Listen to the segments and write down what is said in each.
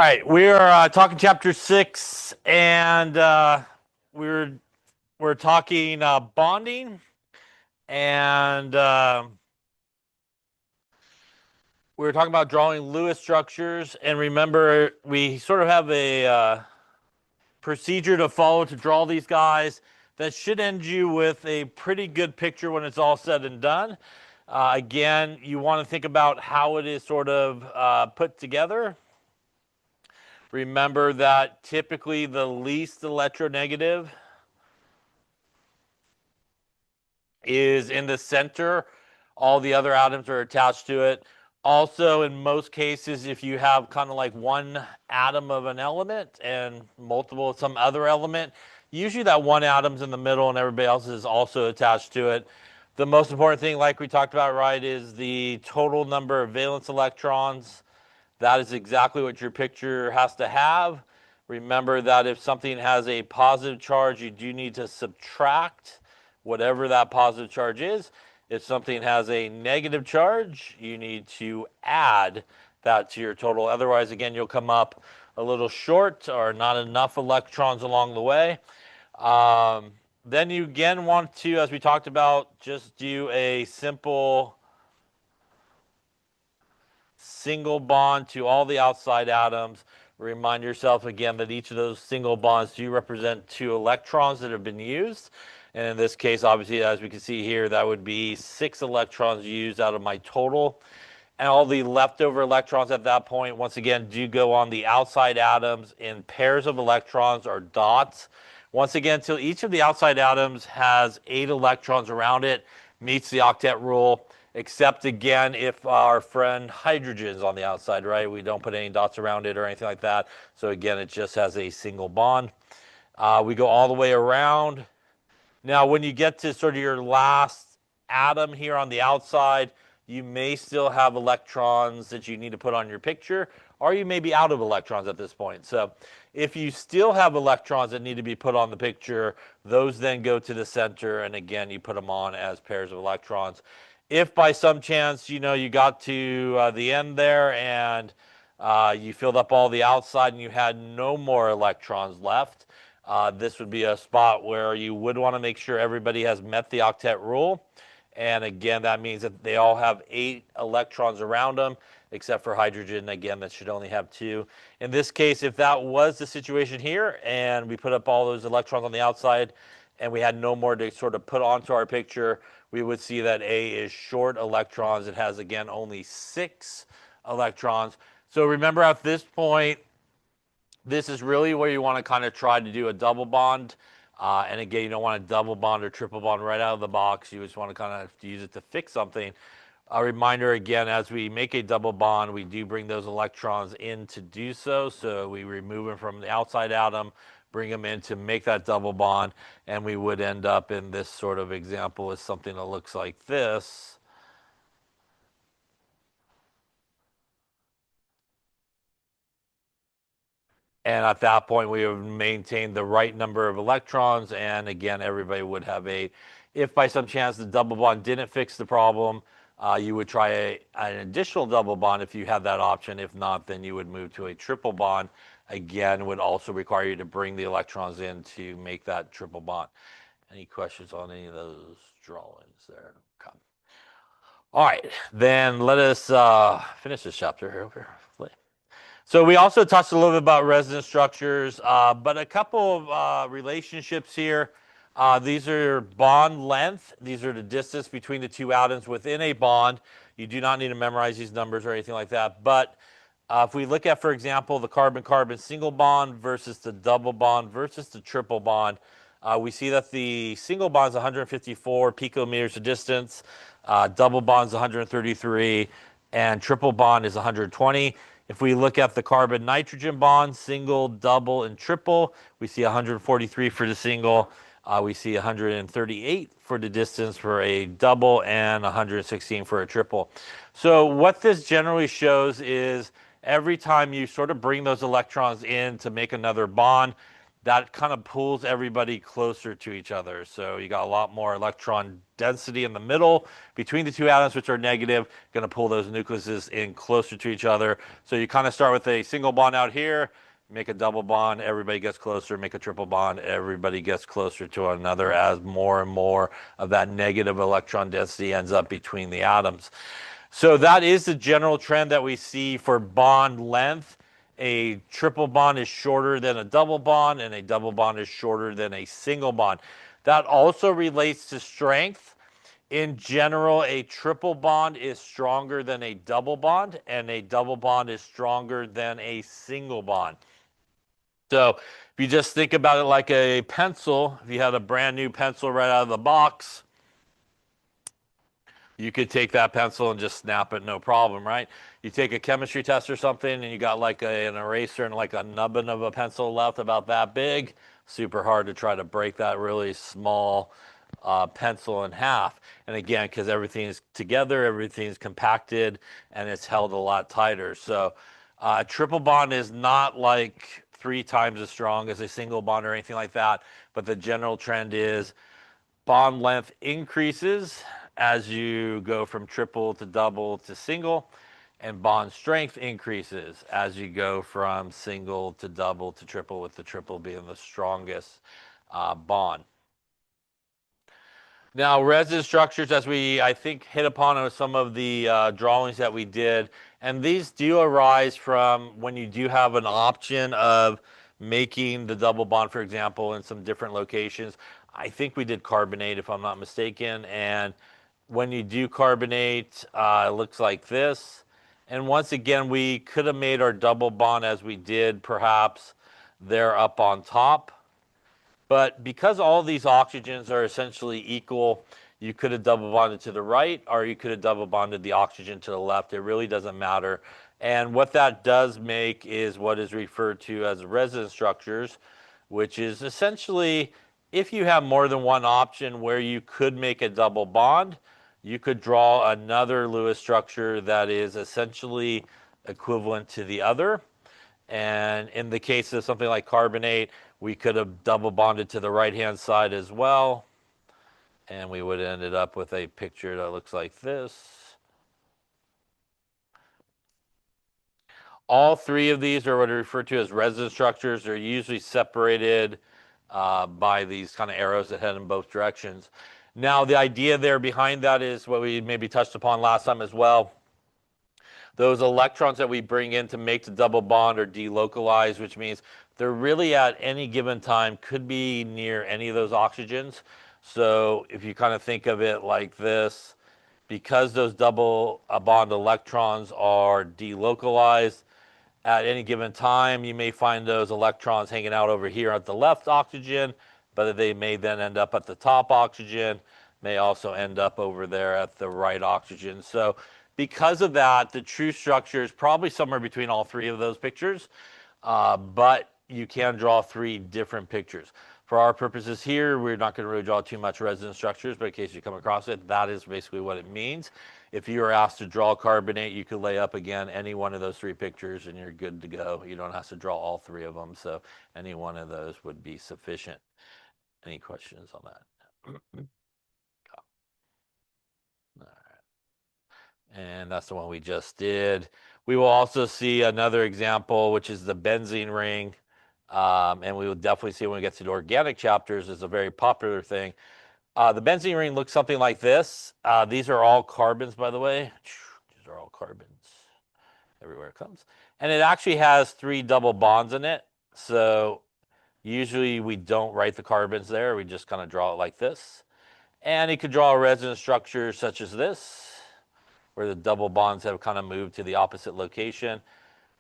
All right, we are talking chapter 6, and we're talking bonding, and we were talking about drawing Lewis structures. And remember, we sort of have a procedure to follow to draw these guys that should end you with a pretty good picture when it's all said and done. Again, you want to think about how it is sort of put together. Remember that typically the least electronegative is in the center. All the other atoms are attached to it. Also, in most cases, if you have kind of like one atom of an element and multiple of some other element, usually that one atom's in the middle and everybody else is also attached to it. The most important thing, like we talked about, right, is the total number of valence electrons. That is exactly what your picture has to have. Remember that if something has a positive charge, you do need to subtract whatever that positive charge is. If something has a negative charge, you need to add that to your total. Otherwise, again, you'll come up a little short or not enough electrons along the way. Then you again want to, as we talked about, just do a simple single bond to all the outside atoms. Remind yourself again that each of those single bonds do represent 2 electrons that have been used. And in this case, obviously, as we can see here, that would be 6 electrons used out of my total. And all the leftover electrons at that point, once again, do go on the outside atoms in pairs of electrons or dots. Once again, till each of the outside atoms has 8 electrons around it, meets the octet rule. Except again, if our friend hydrogen is on the outside, right? We don't put any dots around it or anything like that. So again, it just has a single bond. We go all the way around. Now, when you get to sort of your last atom here on the outside, you may still have electrons that you need to put on your picture, or you may be out of electrons at this point. So if you still have electrons that need to be put on the picture, those then go to the center, and again, you put them on as pairs of electrons. If by some chance, you got to the end there and you filled up all the outside and you had no more electrons left, this would be a spot where you would want to make sure everybody has met the octet rule. And again, that means that they all have 8 electrons around them, except for hydrogen. Again, that should only have 2. In this case, if that was the situation here and we put up all those electrons on the outside and we had no more to sort of put onto our picture, we would see that A is short electrons. It has, again, only 6 electrons. So remember at this point, this is really where you want to kind of try to do a double bond. And again, you don't want a double bond or triple bond right out of the box. You just want to kind of use it to fix something. A reminder again, as we make a double bond, we do bring those electrons in to do so. So we remove them from the outside atom, bring them in to make that double bond, and we would end up in this sort of example with something that looks like this. And at that point, we would maintain the right number of electrons, and again, everybody would have 8. If by some chance the double bond didn't fix the problem, you would try an additional double bond if you had that option. If not, then you would move to a triple bond. Again, would also require you to bring the electrons in to make that triple bond. Any questions on any of those drawings there? Okay. All right, then let us finish this chapter here. So we also touched a little bit about resonance structures, but a couple of relationships here. These are bond length. These are the distance between the 2 atoms within a bond. You do not need to memorize these numbers or anything like that. But if we look at, for example, the carbon-carbon single bond versus the double bond versus the triple bond, we see that the single bond is 154 picometers of distance, double bond is 133, and triple bond is 120. If we look at the carbon-nitrogen bond, single, double, and triple, we see 143 for the single. We see 138 for the distance for a double and 116 for a triple. So what this generally shows is every time you sort of bring those electrons in to make another bond, that kind of pulls everybody closer to each other. So you got a lot more electron density in the middle between the two atoms, which are negative, going to pull those nucleuses in closer to each other. So you kind of start with a single bond out here, make a double bond, everybody gets closer, make a triple bond, everybody gets closer to another as more and more of that negative electron density ends up between the atoms. So that is the general trend that we see for bond length. A triple bond is shorter than a double bond, and a double bond is shorter than a single bond. That also relates to strength. In general, a triple bond is stronger than a double bond, and a double bond is stronger than a single bond. So if you just think about it like a pencil, if you had a brand new pencil right out of the box, you could take that pencil and just snap it, no problem, right? You take a chemistry test or something and you got like an eraser and like a nubbin of a pencil left about that big, super hard to try to break that really small pencil in half. And again, because everything's together, everything's compacted, and it's held a lot tighter. So a triple bond is not like 3 times as strong as a single bond or anything like that, but the general trend is bond length increases as you go from triple to double to single, and bond strength increases as you go from single to double to triple, with the triple being the strongest bond. Now, resin structures, as we, I think, hit upon in some of the drawings that we did, and these do arise from when you do have an option of making the double bond, for example, in some different locations. I think we did carbonate, if I'm not mistaken, and when you do carbonate, it looks like this. And once again, we could have made our double bond as we did, perhaps, there up on top. But because all these oxygens are essentially equal, you could have double bonded to the right, or you could have double bonded the oxygen to the left. It really doesn't matter. And what that does make is what is referred to as resonance structures, which is essentially if you have more than one option where you could make a double bond, you could draw another Lewis structure that is essentially equivalent to the other. And in the case of something like carbonate, we could have double bonded to the right-hand side as well. And we would have ended up with a picture that looks like this. All 3 of these are what are referred to as resonance structures. They're usually separated by these kind of arrows that head in both directions. Now, the idea there behind that is what we maybe touched upon last time as well. Those electrons that we bring in to make the double bond are delocalized, which means they're really at any given time could be near any of those oxygens. So if you kind of think of it like this, because those double bond electrons are delocalized, at any given time, you may find those electrons hanging out over here at the left oxygen, but they may then end up at the top oxygen, may also end up over there at the right oxygen. So because of that, the true structure is probably somewhere between all 3 of those pictures, but you can draw 3 different pictures. For our purposes here, we're not going to really draw too much resonance structures, but in case you come across it, that is basically what it means. If you are asked to draw carbonate, you could lay up again any one of those 3 pictures and you're good to go. You don't have to draw all 3 of them, so any one of those would be sufficient. Any questions on that? All right. And that's the one we just did. We will also see another example, which is the benzene ring. And we will definitely see when we get to the organic chapters, is a very popular thing. The benzene ring looks something like this. These are all carbons, by the way. These are all carbons everywhere it comes. And it actually has 3 double bonds in it. So usually we don't write the carbons there. We just kind of draw it like this. And you could draw a resonance structure such as this, where the double bonds have kind of moved to the opposite location.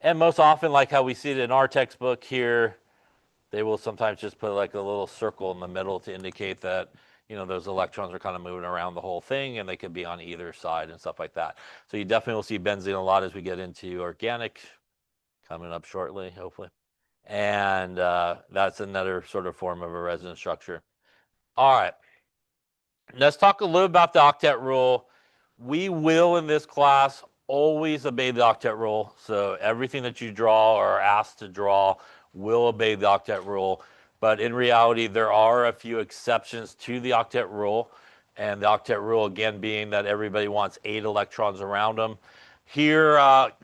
And most often, like how we see it in our textbook here, they will sometimes just put like a little circle in the middle to indicate that, you know, those electrons are kind of moving around the whole thing, and they could be on either side and stuff like that. So you definitely will see benzene a lot as we get into organic, coming up shortly, hopefully. And that's another sort of form of a resonance structure. All right. Let's talk a little about the octet rule. We will, in this class, always obey the octet rule. So everything that you draw or are asked to draw will obey the octet rule. But in reality, there are a few exceptions to the octet rule. And the octet rule, again, being that everybody wants 8 electrons around them. Here,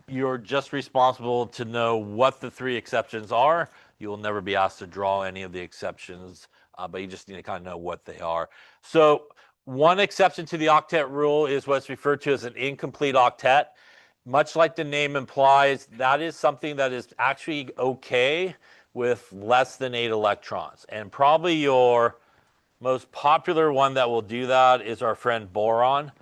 you're just responsible to know what the 3 exceptions are. You will never be asked to draw any of the exceptions, but you just need to kind of know what they are. So one exception to the octet rule is what's referred to as an incomplete octet. Much like the name implies, that is something that is actually okay with less than 8 electrons. And probably your most popular one that will do that is our friend boron.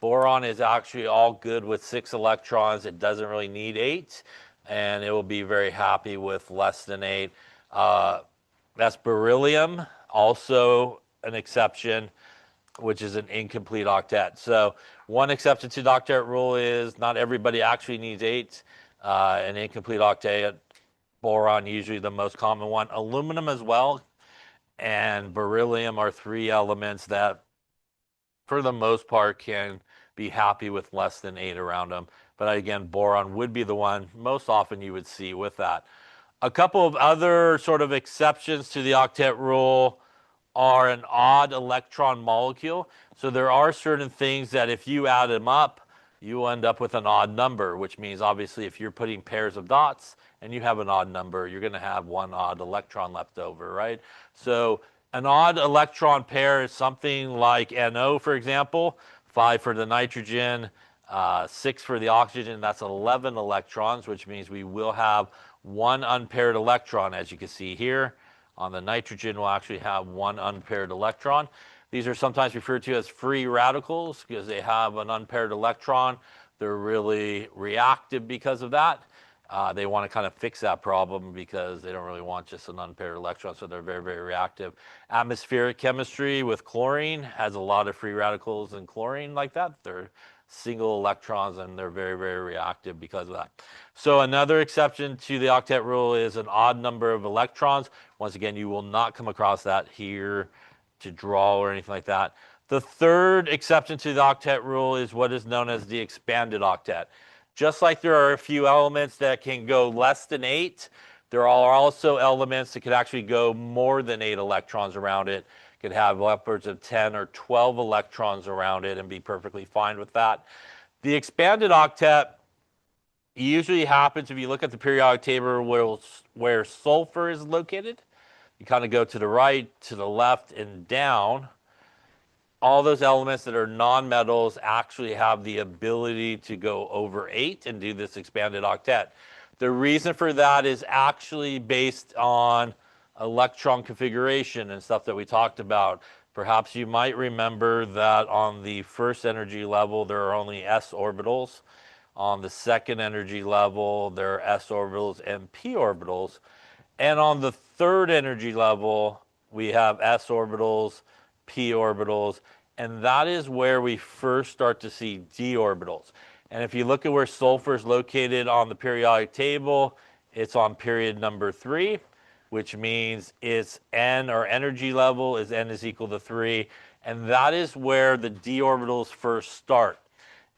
Boron is actually all good with 6 electrons. It doesn't really need 8, and it will be very happy with less than 8. That's beryllium, also an exception, which is an incomplete octet. So one exception to the octet rule is not everybody actually needs 8. An incomplete octet, boron usually the most common one. Aluminum as well, and beryllium are 3 elements that, for the most part, can be happy with less than 8 around them. But again, boron would be the one most often you would see with that. A couple of other sort of exceptions to the octet rule are an odd electron molecule. So there are certain things that if you add them up, you will end up with an odd number, which means obviously if you're putting pairs of dots and you have an odd number, you're going to have one odd electron left over, right? So an odd electron pair is something like NO, for example, 5 for the nitrogen, 6 for the oxygen. That's 11 electrons, which means we will have one unpaired electron, as you can see here. On the nitrogen, we'll actually have one unpaired electron. These are sometimes referred to as free radicals because they have an unpaired electron. They're really reactive because of that. They want to kind of fix that problem because they don't really want just an unpaired electron, so they're very, very reactive. Atmospheric chemistry with chlorine has a lot of free radicals in chlorine like that. They're single electrons, and they're very, very reactive because of that. So another exception to the octet rule is an odd number of electrons. Once again, you will not come across that here to draw or anything like that. The third exception to the octet rule is what is known as the expanded octet. Just like there are a few elements that can go less than 8, there are also elements that could actually go more than 8 electrons around it. Could have upwards of 10 or 12 electrons around it and be perfectly fine with that. The expanded octet usually happens if you look at the periodic table where sulfur is located. You kind of go to the right, to the left, and down. All those elements that are nonmetals actually have the ability to go over 8 and do this expanded octet. The reason for that is actually based on electron configuration and stuff that we talked about. Perhaps you might remember that on the first energy level, there are only s orbitals. On the second energy level, there are s orbitals and p orbitals. And on the third energy level, we have s orbitals, p orbitals, and that is where we first start to see d orbitals. And if you look at where sulfur is located on the periodic table, it's on period number 3, which means its n, or energy level, is n is equal to 3. And that is where the d orbitals first start.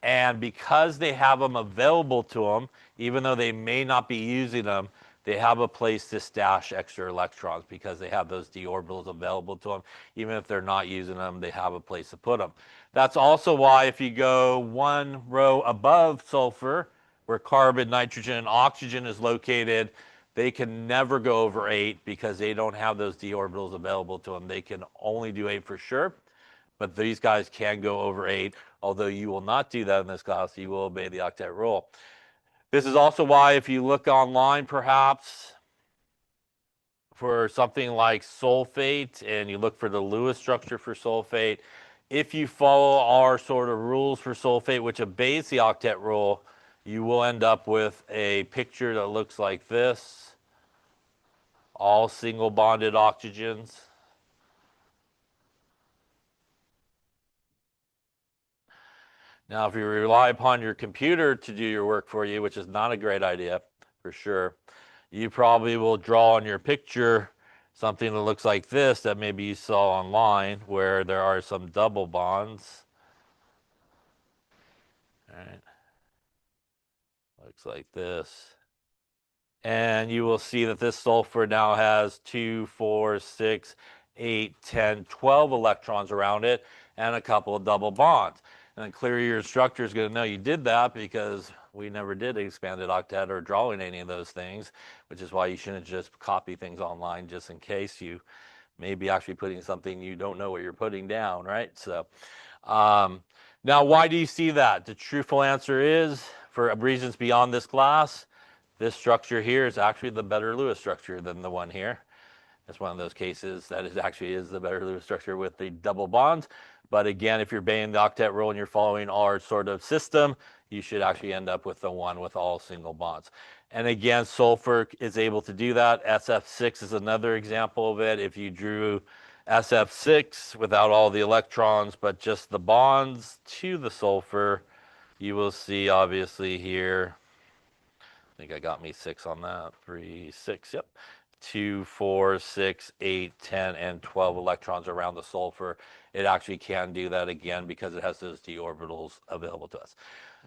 And because they have them available to them, even though they may not be using them, they have a place to stash extra electrons because they have those d orbitals available to them. Even if they're not using them, they have a place to put them. That's also why if you go one row above sulfur, where carbon, nitrogen, and oxygen is located, they can never go over 8 because they don't have those d orbitals available to them. They can only do 8 for sure, but these guys can go over 8, although you will not do that in this class. You will obey the octet rule. This is also why if you look online, perhaps, for something like sulfate, and you look for the Lewis structure for sulfate, if you follow our sort of rules for sulfate, which obeys the octet rule, you will end up with a picture that looks like this. All single bonded oxygens. Now, if you rely upon your computer to do your work for you, which is not a great idea, for sure, you probably will draw on your picture something that looks like this that maybe you saw online, where there are some double bonds. All right. Looks like this. And you will see that this sulfur now has 2, 4, 6, 8, 10, 12 electrons around it and a couple of double bonds. And then clearly your instructor is going to know you did that because we never did expanded octet or drawing any of those things, which is why you shouldn't just copy things online just in case you may be actually putting something you don't know what you're putting down, right? So now why do you see that? The truthful answer is, for reasons beyond this class, this structure here is actually the better Lewis structure than the one here. It's one of those cases that is actually the better Lewis structure with the double bonds. But again, if you're obeying the octet rule and you're following our sort of system, you should actually end up with the one with all single bonds. And again, sulfur is able to do that. SF6 is another example of it. If you drew SF6 without all the electrons, but just the bonds to the sulfur, you will see obviously here, I think I got me 6 on that. 3, 6, yep. 2, 4, 6, 8, 10, and 12 electrons around the sulfur. It actually can do that again because it has those d orbitals available to us.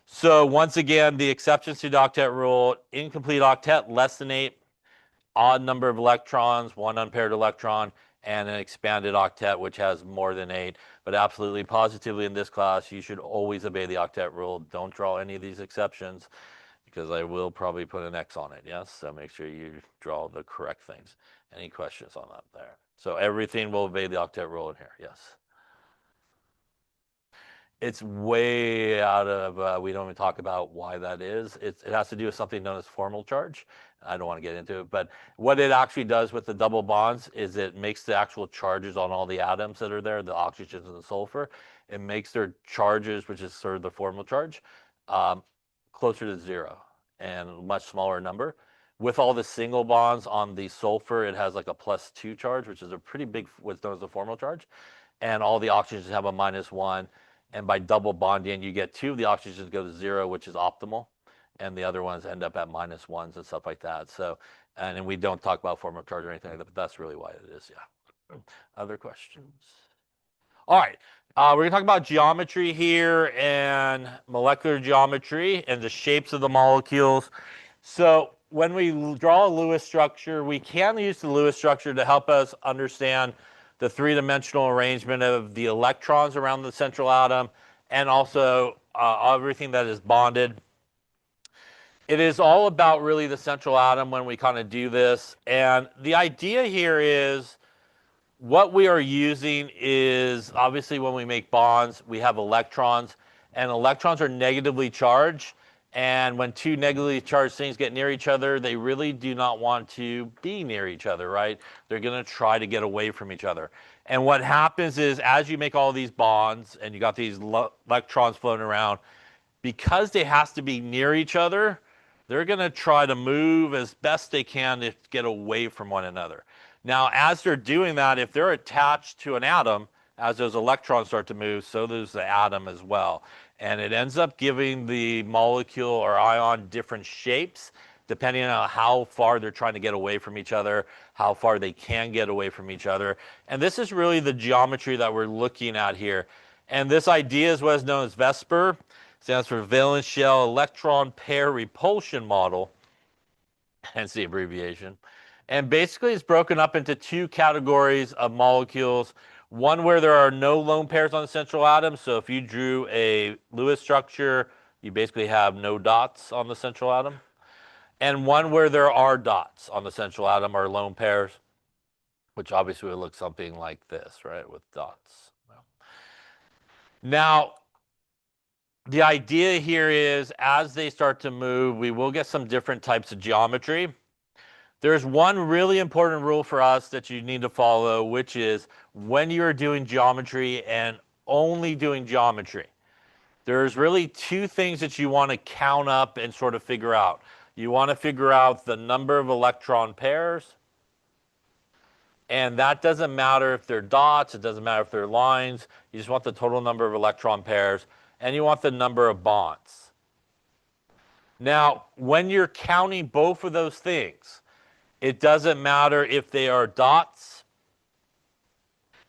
So once again, the exceptions to the octet rule: incomplete octet, less than 8, odd number of electrons, 1 unpaired electron, and an expanded octet, which has more than 8. But absolutely, positively in this class, you should always obey the octet rule. Don't draw any of these exceptions, because I will probably put an X on it, yes? So make sure you draw the correct things. Any questions on that there? So everything will obey the octet rule in here, yes? It's way out of, we don't even talk about why that is. It has to do with something known as formal charge. I don't want to get into it, but what it actually does with the double bonds is it makes the actual charges on all the atoms that are there, the oxygens and the sulfur, it makes their charges, which is sort of the formal charge, closer to 0 and a much smaller number. With all the single bonds on the sulfur, it has like a +2 charge, which is a pretty big, what's known as a formal charge. And all the oxygens have a -1. And by double bonding, you get 2 of the oxygens go to 0, which is optimal. And the other ones end up at -1s and stuff like that. So, and we don't talk about formal charge or anything like that, but that's really why it is, yeah. Other questions? All right. We're going to talk about geometry here and molecular geometry and the shapes of the molecules. So when we draw a Lewis structure, we can use the Lewis structure to help us understand the 3-dimensional arrangement of the electrons around the central atom and also everything that is bonded. It is all about really the central atom when we kind of do this. And the idea here is, what we are using is, obviously when we make bonds, we have electrons, and electrons are negatively charged. And when 2 negatively charged things get near each other, they really do not want to be near each other, right? They're going to try to get away from each other. And what happens is, as you make all these bonds and you got these electrons floating around, because they have to be near each other, they're going to try to move as best they can to get away from one another. Now, as they're doing that, if they're attached to an atom, as those electrons start to move, so does the atom as well. And it ends up giving the molecule or ion different shapes, depending on how far they're trying to get away from each other, how far they can get away from each other. And this is really the geometry that we're looking at here. And this idea is what is known as VSEPR, stands for valence shell electron pair repulsion model, hence the abbreviation. And basically it's broken up into 2 categories of molecules. One where there are no lone pairs on the central atom. So if you drew a Lewis structure, you basically have no dots on the central atom. And one where there are dots on the central atom, or lone pairs, which obviously would look something like this, right, with dots. Now, the idea here is, as they start to move, we will get some different types of geometry. There's one really important rule for us that you need to follow, which is when you're doing geometry and only doing geometry, there's really 2 things that you want to count up and sort of figure out. You want to figure out the number of electron pairs, and that doesn't matter if they're dots, it doesn't matter if they're lines, you just want the total number of electron pairs, and you want the number of bonds. Now, when you're counting both of those things, it doesn't matter if they are dots.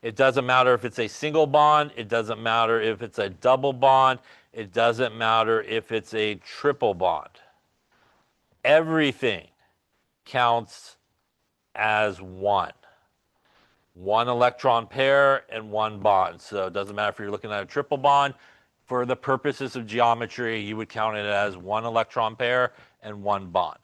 It doesn't matter if it's a single bond. It doesn't matter if it's a double bond. It doesn't matter if it's a triple bond. Everything counts as one. One electron pair and one bond. So it doesn't matter if you're looking at a triple bond. For the purposes of geometry, you would count it as one electron pair and one bond.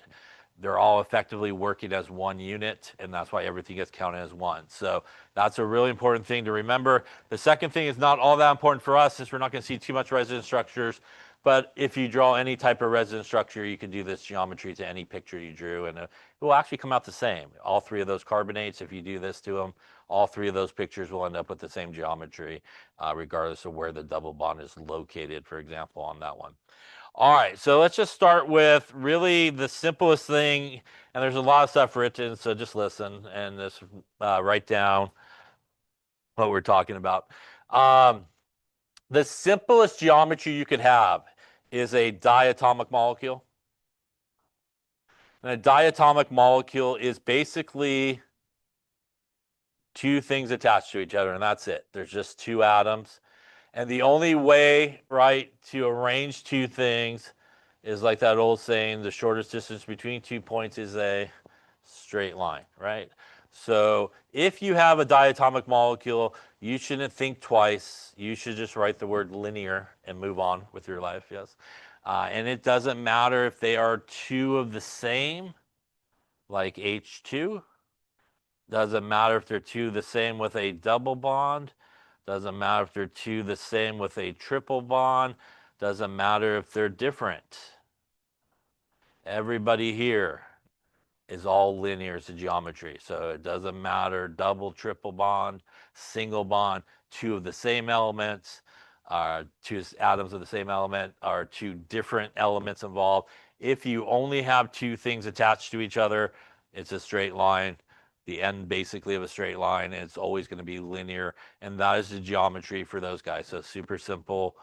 They're all effectively working as one unit, and that's why everything gets counted as one. So that's a really important thing to remember. The second thing is not all that important for us, since we're not going to see too much resonance structures. But if you draw any type of resonance structure, you can do this geometry to any picture you drew, and it will actually come out the same. All three of those carbonates, if you do this to them, all three of those pictures will end up with the same geometry, regardless of where the double bond is located, for example, on that one. All right, so let's just start with really the simplest thing, and there's a lot of stuff written, so just listen and just write down what we're talking about. The simplest geometry you could have is a diatomic molecule. And a diatomic molecule is basically two things attached to each other, and that's it. There's just two atoms. And the only way, right, to arrange two things is like that old saying, the shortest distance between 2 points is a straight line, right? So if you have a diatomic molecule, you shouldn't think twice. You should just write the word linear and move on with your life, yes? And it doesn't matter if they are two of the same, like H2. Doesn't matter if they're two the same with a double bond. Doesn't matter if they're two the same with a triple bond. Doesn't matter if they're different. Everybody here is all linear to geometry. So it doesn't matter double, triple bond, single bond, two of the same elements, two atoms of the same element, or two different elements involved. If you only have two things attached to each other, it's a straight line. The end basically of a straight line, and it's always going to be linear, and that is the geometry for those guys. So super simple,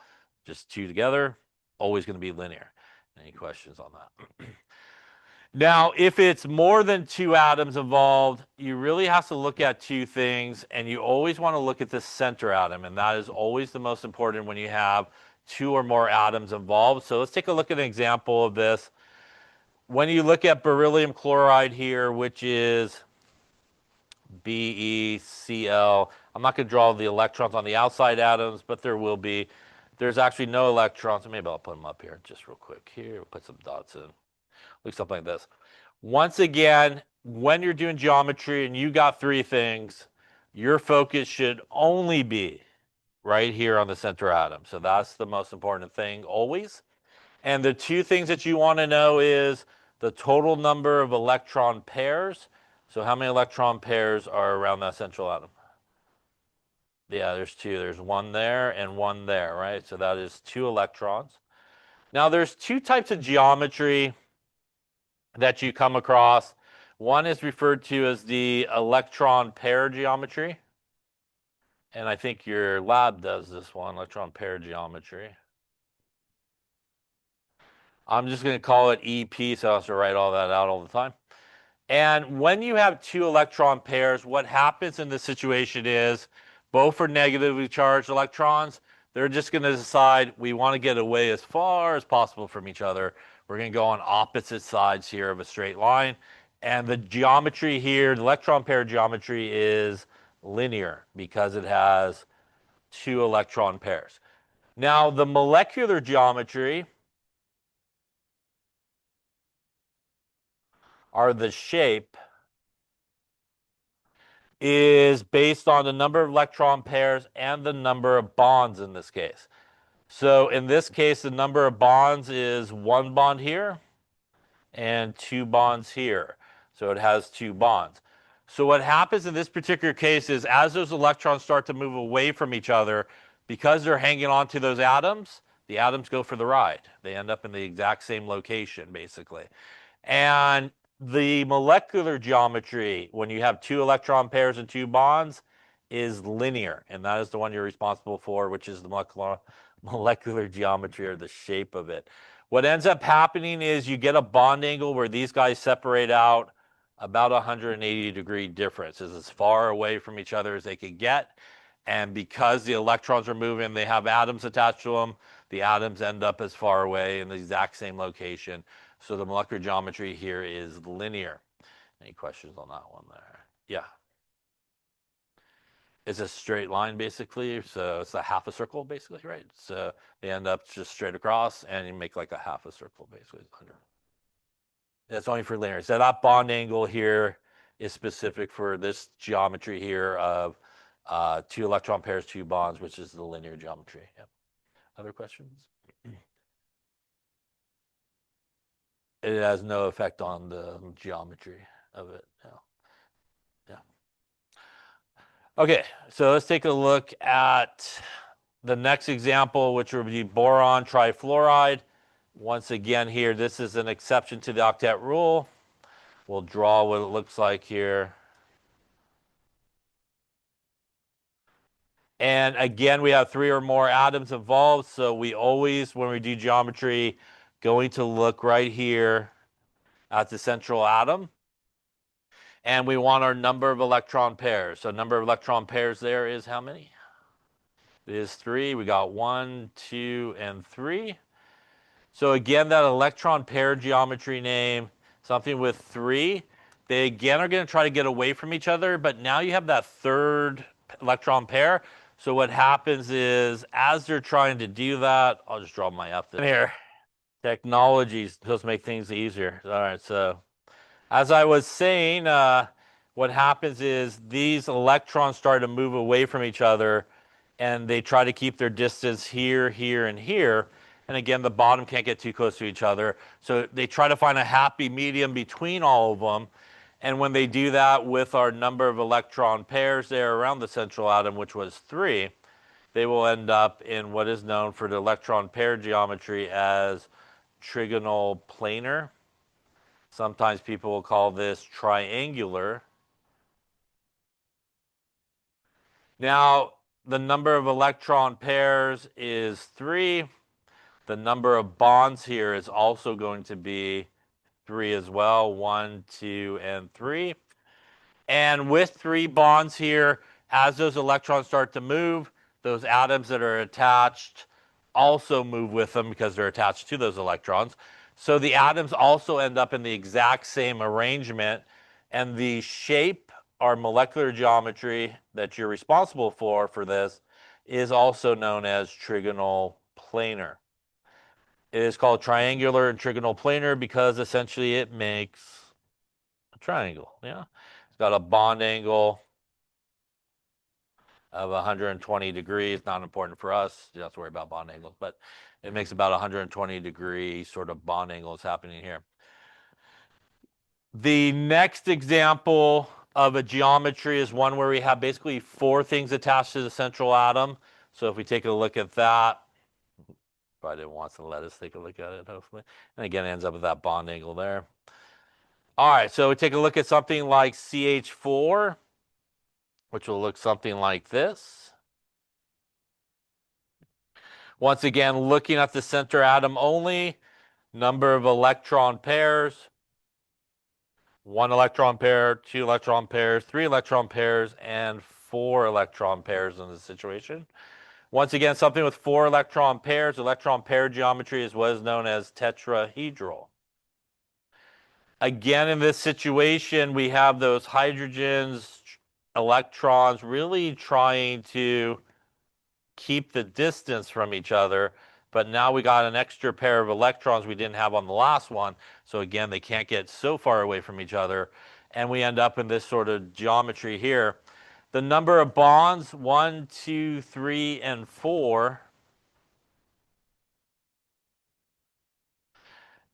just two together, always going to be linear. Any questions on that? Now, if it's more than two atoms involved, you really have to look at two things, and you always want to look at the center atom, and that is always the most important when you have two or more atoms involved. So let's take a look at an example of this. When you look at beryllium chloride here, which is BeCl. I'm not going to draw the electrons on the outside atoms, but there will be. There's actually no electrons. Maybe I'll put them up here just real quick. Here, we'll put some dots in. Look something like this. Once again, when you're doing geometry and you got three things, your focus should only be right here on the center atom. So that's the most important thing always. And the two things that you want to know is the total number of electron pairs. So how many electron pairs are around that central atom? Yeah, there's two. There's one there and one there, right? So that is two electrons. Now there's two types of geometry that you come across. One is referred to as the electron pair geometry. And I think your lab does this one, electron pair geometry. I'm just going to call it EP, so I have to write all that out all the time. And when you have two electron pairs, what happens in this situation is both are negatively charged electrons. They're just going to decide we want to get away as far as possible from each other. We're going to go on opposite sides here of a straight line. And the geometry here, the electron pair geometry, is linear because it has two electron pairs. Now, the molecular geometry are the shape is based on the number of electron pairs and the number of bonds in this case. So in this case, the number of bonds is one bond here and two bonds here. So it has two bonds. So what happens in this particular case is as those electrons start to move away from each other, because they're hanging on to those atoms, the atoms go for the ride. They end up in the exact same location, basically. And the molecular geometry, when you have two electron pairs and two bonds, is linear. And that is the one you're responsible for, which is the molecular geometry, or the shape of it. What ends up happening is you get a bond angle where these guys separate out about 180-degree difference. Is as far away from each other as they could get. And because the electrons are moving, they have atoms attached to them, the atoms end up as far away in the exact same location. So the molecular geometry here is linear. Any questions on that one there? Yeah. It's a straight line basically, so it's a half a circle basically, right? So they end up just straight across, and you make like a half a circle basically. That's only for linear. So that bond angle here is specific for this geometry here of 2 electron pairs, 2 bonds, which is the linear geometry. Yep. Other questions? It has no effect on the geometry of it. No. Yeah. Okay, so let's take a look at the next example, which would be boron trifluoride. Once again here, this is an exception to the octet rule. We'll draw what it looks like here. And again, we have 3 or more atoms involved, so we always, when we do geometry, going to look right here at the central atom. And we want our number of electron pairs. So number of electron pairs there is how many? It is 3. We got 1, 2, and 3. So again, that electron pair geometry name, something with 3. They again are going to try to get away from each other, but now you have that third electron pair. So what happens is, as they're trying to do that, I'll just draw my F here. Technology is supposed to make things easier. All right, so as I was saying, what happens is these electrons start to move away from each other, and they try to keep their distance here, here, and here. And again, the bottom can't get too close to each other. So they try to find a happy medium between all of them. And when they do that with our number of electron pairs there around the central atom, which was 3, they will end up in what is known for the electron pair geometry as trigonal planar. Sometimes people will call this triangular. Now, the number of electron pairs is 3. The number of bonds here is also going to be 3 as well. 1, 2, and 3. And with 3 bonds here, as those electrons start to move, those atoms that are attached also move with them because they're attached to those electrons. So the atoms also end up in the exact same arrangement, and the shape or molecular geometry that you're responsible for this is also known as trigonal planar. It is called triangular and trigonal planar because essentially it makes a triangle. Yeah, it's got a bond angle of 120 degrees. Not important for us. You don't have to worry about bond angles, but it makes about 120 degree sort of bond angles happening here. The next example of a geometry is one where we have basically 4 things attached to the central atom. So if we take a look at that, probably didn't want to let us take a look at it, hopefully. And again, it ends up with that bond angle there. All right, so we take a look at something like CH4, which will look something like this. Once again, looking at the center atom only, number of electron pairs, 1 electron pair, 2 electron pairs, 3 electron pairs, and 4 electron pairs in this situation. Once again, something with 4 electron pairs. Electron pair geometry is what is known as tetrahedral. Again, in this situation, we have those hydrogens, electrons really trying to keep the distance from each other. But now we got an extra pair of electrons we didn't have on the last one. So again, they can't get so far away from each other. And we end up in this sort of geometry here. The number of bonds, 1, 2, 3, and 4.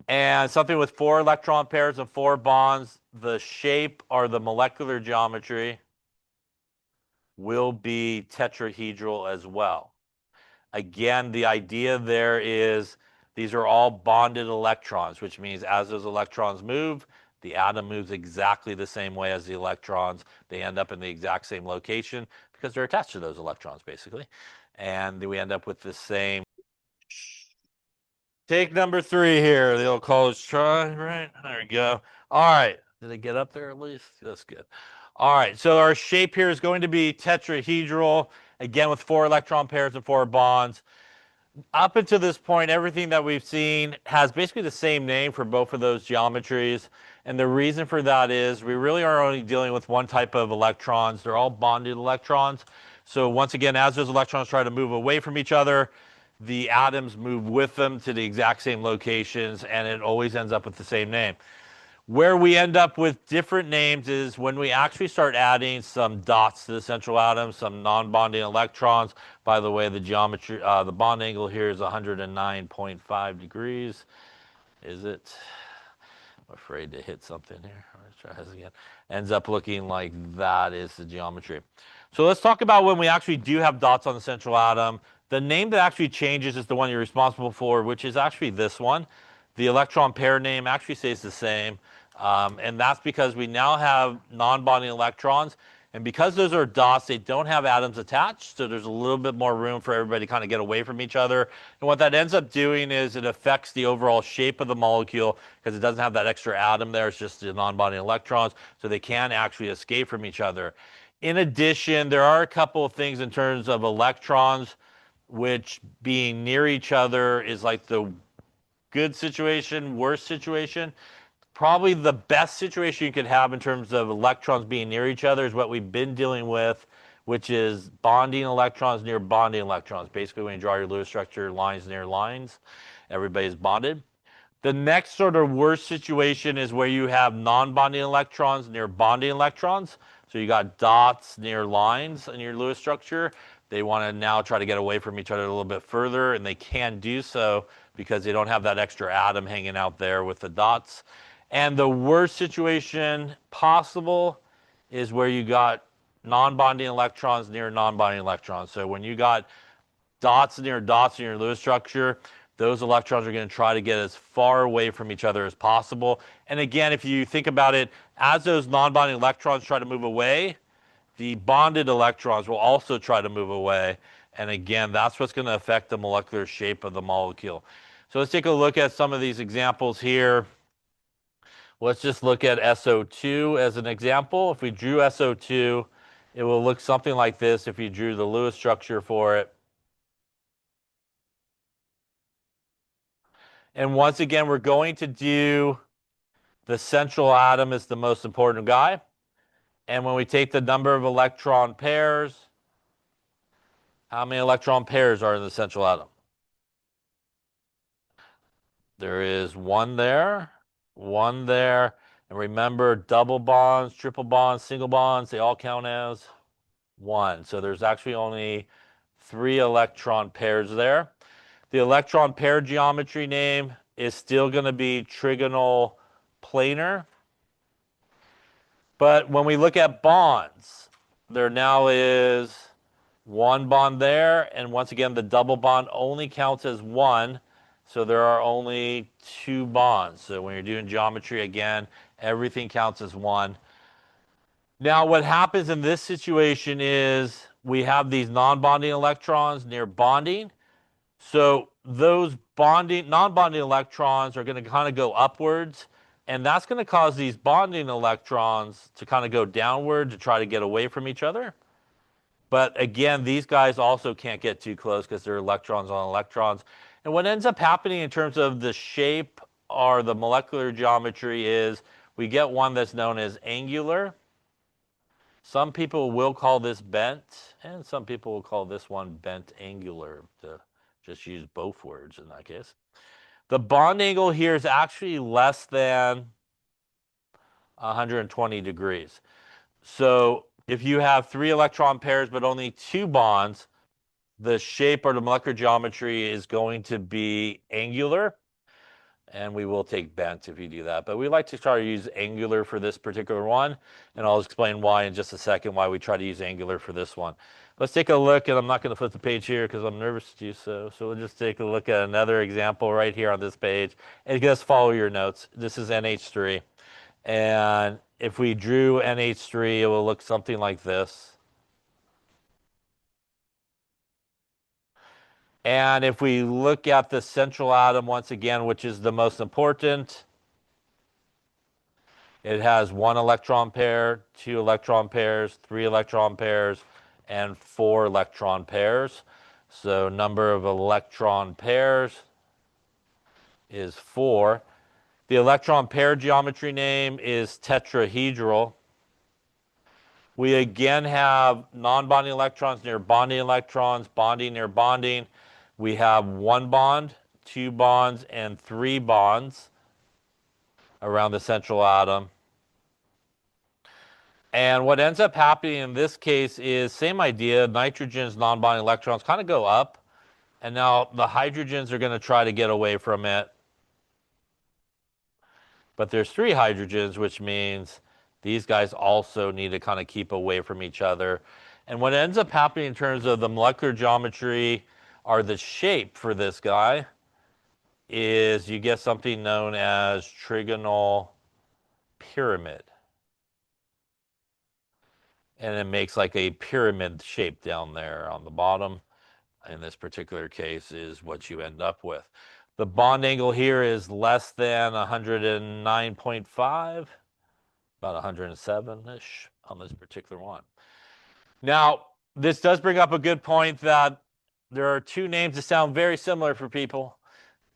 And something with 4 electron pairs and 4 bonds, the shape or the molecular geometry will be tetrahedral as well. Again, the idea there is these are all bonded electrons, which means as those electrons move, the atom moves exactly the same way as the electrons. They end up in the exact same location because they're attached to those electrons, basically. And we end up with the same. Take number 3 here, the old college try, right? There we go. All right. Did it get up there at least? That's good. All right. So our shape here is going to be tetrahedral, again with 4 electron pairs and 4 bonds. Up until this point, everything that we've seen has basically the same name for both of those geometries. And the reason for that is we really are only dealing with one type of electrons. They're all bonded electrons. So once again, as those electrons try to move away from each other, the atoms move with them to the exact same locations, and it always ends up with the same name. Where we end up with different names is when we actually start adding some dots to the central atom, some non-bonding electrons. By the way, the geometry, the bond angle here is 109.5 degrees. Is it? I'm afraid to hit something here. Let's try this again. Ends up looking like that is the geometry. So let's talk about when we actually do have dots on the central atom. The name that actually changes is the one you're responsible for, which is actually this one. The electron pair name actually stays the same. And that's because we now have non-bonding electrons. And because those are dots, they don't have atoms attached, so there's a little bit more room for everybody to kind of get away from each other. And what that ends up doing is it affects the overall shape of the molecule because it doesn't have that extra atom there. It's just the non-bonding electrons, so they can actually escape from each other. In addition, there are a couple of things in terms of electrons, which being near each other is like the good situation, worst situation. Probably the best situation you could have in terms of electrons being near each other is what we've been dealing with, which is bonding electrons near bonding electrons. Basically, when you draw your Lewis structure, lines near lines, everybody's bonded. The next sort of worst situation is where you have non-bonding electrons near bonding electrons. So you got dots near lines in your Lewis structure. They want to now try to get away from each other a little bit further, and they can do so because they don't have that extra atom hanging out there with the dots. And the worst situation possible is where you got non-bonding electrons near non-bonding electrons. So when you got dots near dots in your Lewis structure, those electrons are going to try to get as far away from each other as possible. And again, if you think about it, as those non-bonding electrons try to move away, the bonded electrons will also try to move away. And again, that's what's going to affect the molecular shape of the molecule. So let's take a look at some of these examples here. Let's just look at SO2 as an example. If we drew SO2, it will look something like this if you drew the Lewis structure for it. And once again, we're going to do the central atom is the most important guy. And when we take the number of electron pairs, how many electron pairs are in the central atom? There is one there, and remember double bonds, triple bonds, single bonds, they all count as one. So there's actually only 3 electron pairs there. The electron pair geometry name is still going to be trigonal planar. But when we look at bonds, there now is one bond there, and once again, the double bond only counts as one, so there are only 2 bonds. So when you're doing geometry, again, everything counts as one. Now, what happens in this situation is we have these non-bonding electrons near bonding. So those non-bonding electrons are going to kind of go upwards, and that's going to cause these bonding electrons to kind of go downward to try to get away from each other. But again, these guys also can't get too close because they're electrons on electrons. And what ends up happening in terms of the shape or the molecular geometry is we get one that's known as angular. Some people will call this bent, and some people will call this one bent angular, to just use both words in that case. The bond angle here is actually less than 120 degrees. So if you have 3 electron pairs but only 2 bonds, the shape or the molecular geometry is going to be angular. And we will take bent if you do that. But we like to try to use angular for this particular one. And I'll explain why in just a second, why we try to use angular for this one. Let's take a look, and I'm not going to flip the page here because I'm nervous to do so. So we'll just take a look at another example right here on this page. And just follow your notes. This is NH3. And if we drew NH3, it will look something like this. And if we look at the central atom once again, which is the most important, it has 1 electron pair, 2 electron pairs, 3 electron pairs, and 4 electron pairs. So number of electron pairs is 4. The electron pair geometry name is tetrahedral. We again have non-bonding electrons near bonding electrons, bonding near bonding. We have 1 bond, 2 bonds, and 3 bonds around the central atom. And what ends up happening in this case is same idea. Nitrogen's non-bonding electrons kind of go up, and now the hydrogens are going to try to get away from it. But there's 3 hydrogens, which means these guys also need to kind of keep away from each other. And what ends up happening in terms of the molecular geometry or the shape for this guy is you get something known as trigonal pyramid. And it makes like a pyramid shape down there on the bottom. In this particular case is what you end up with. The bond angle here is less than 109.5, about 107-ish on this particular one. Now, this does bring up a good point that there are 2 names that sound very similar for people.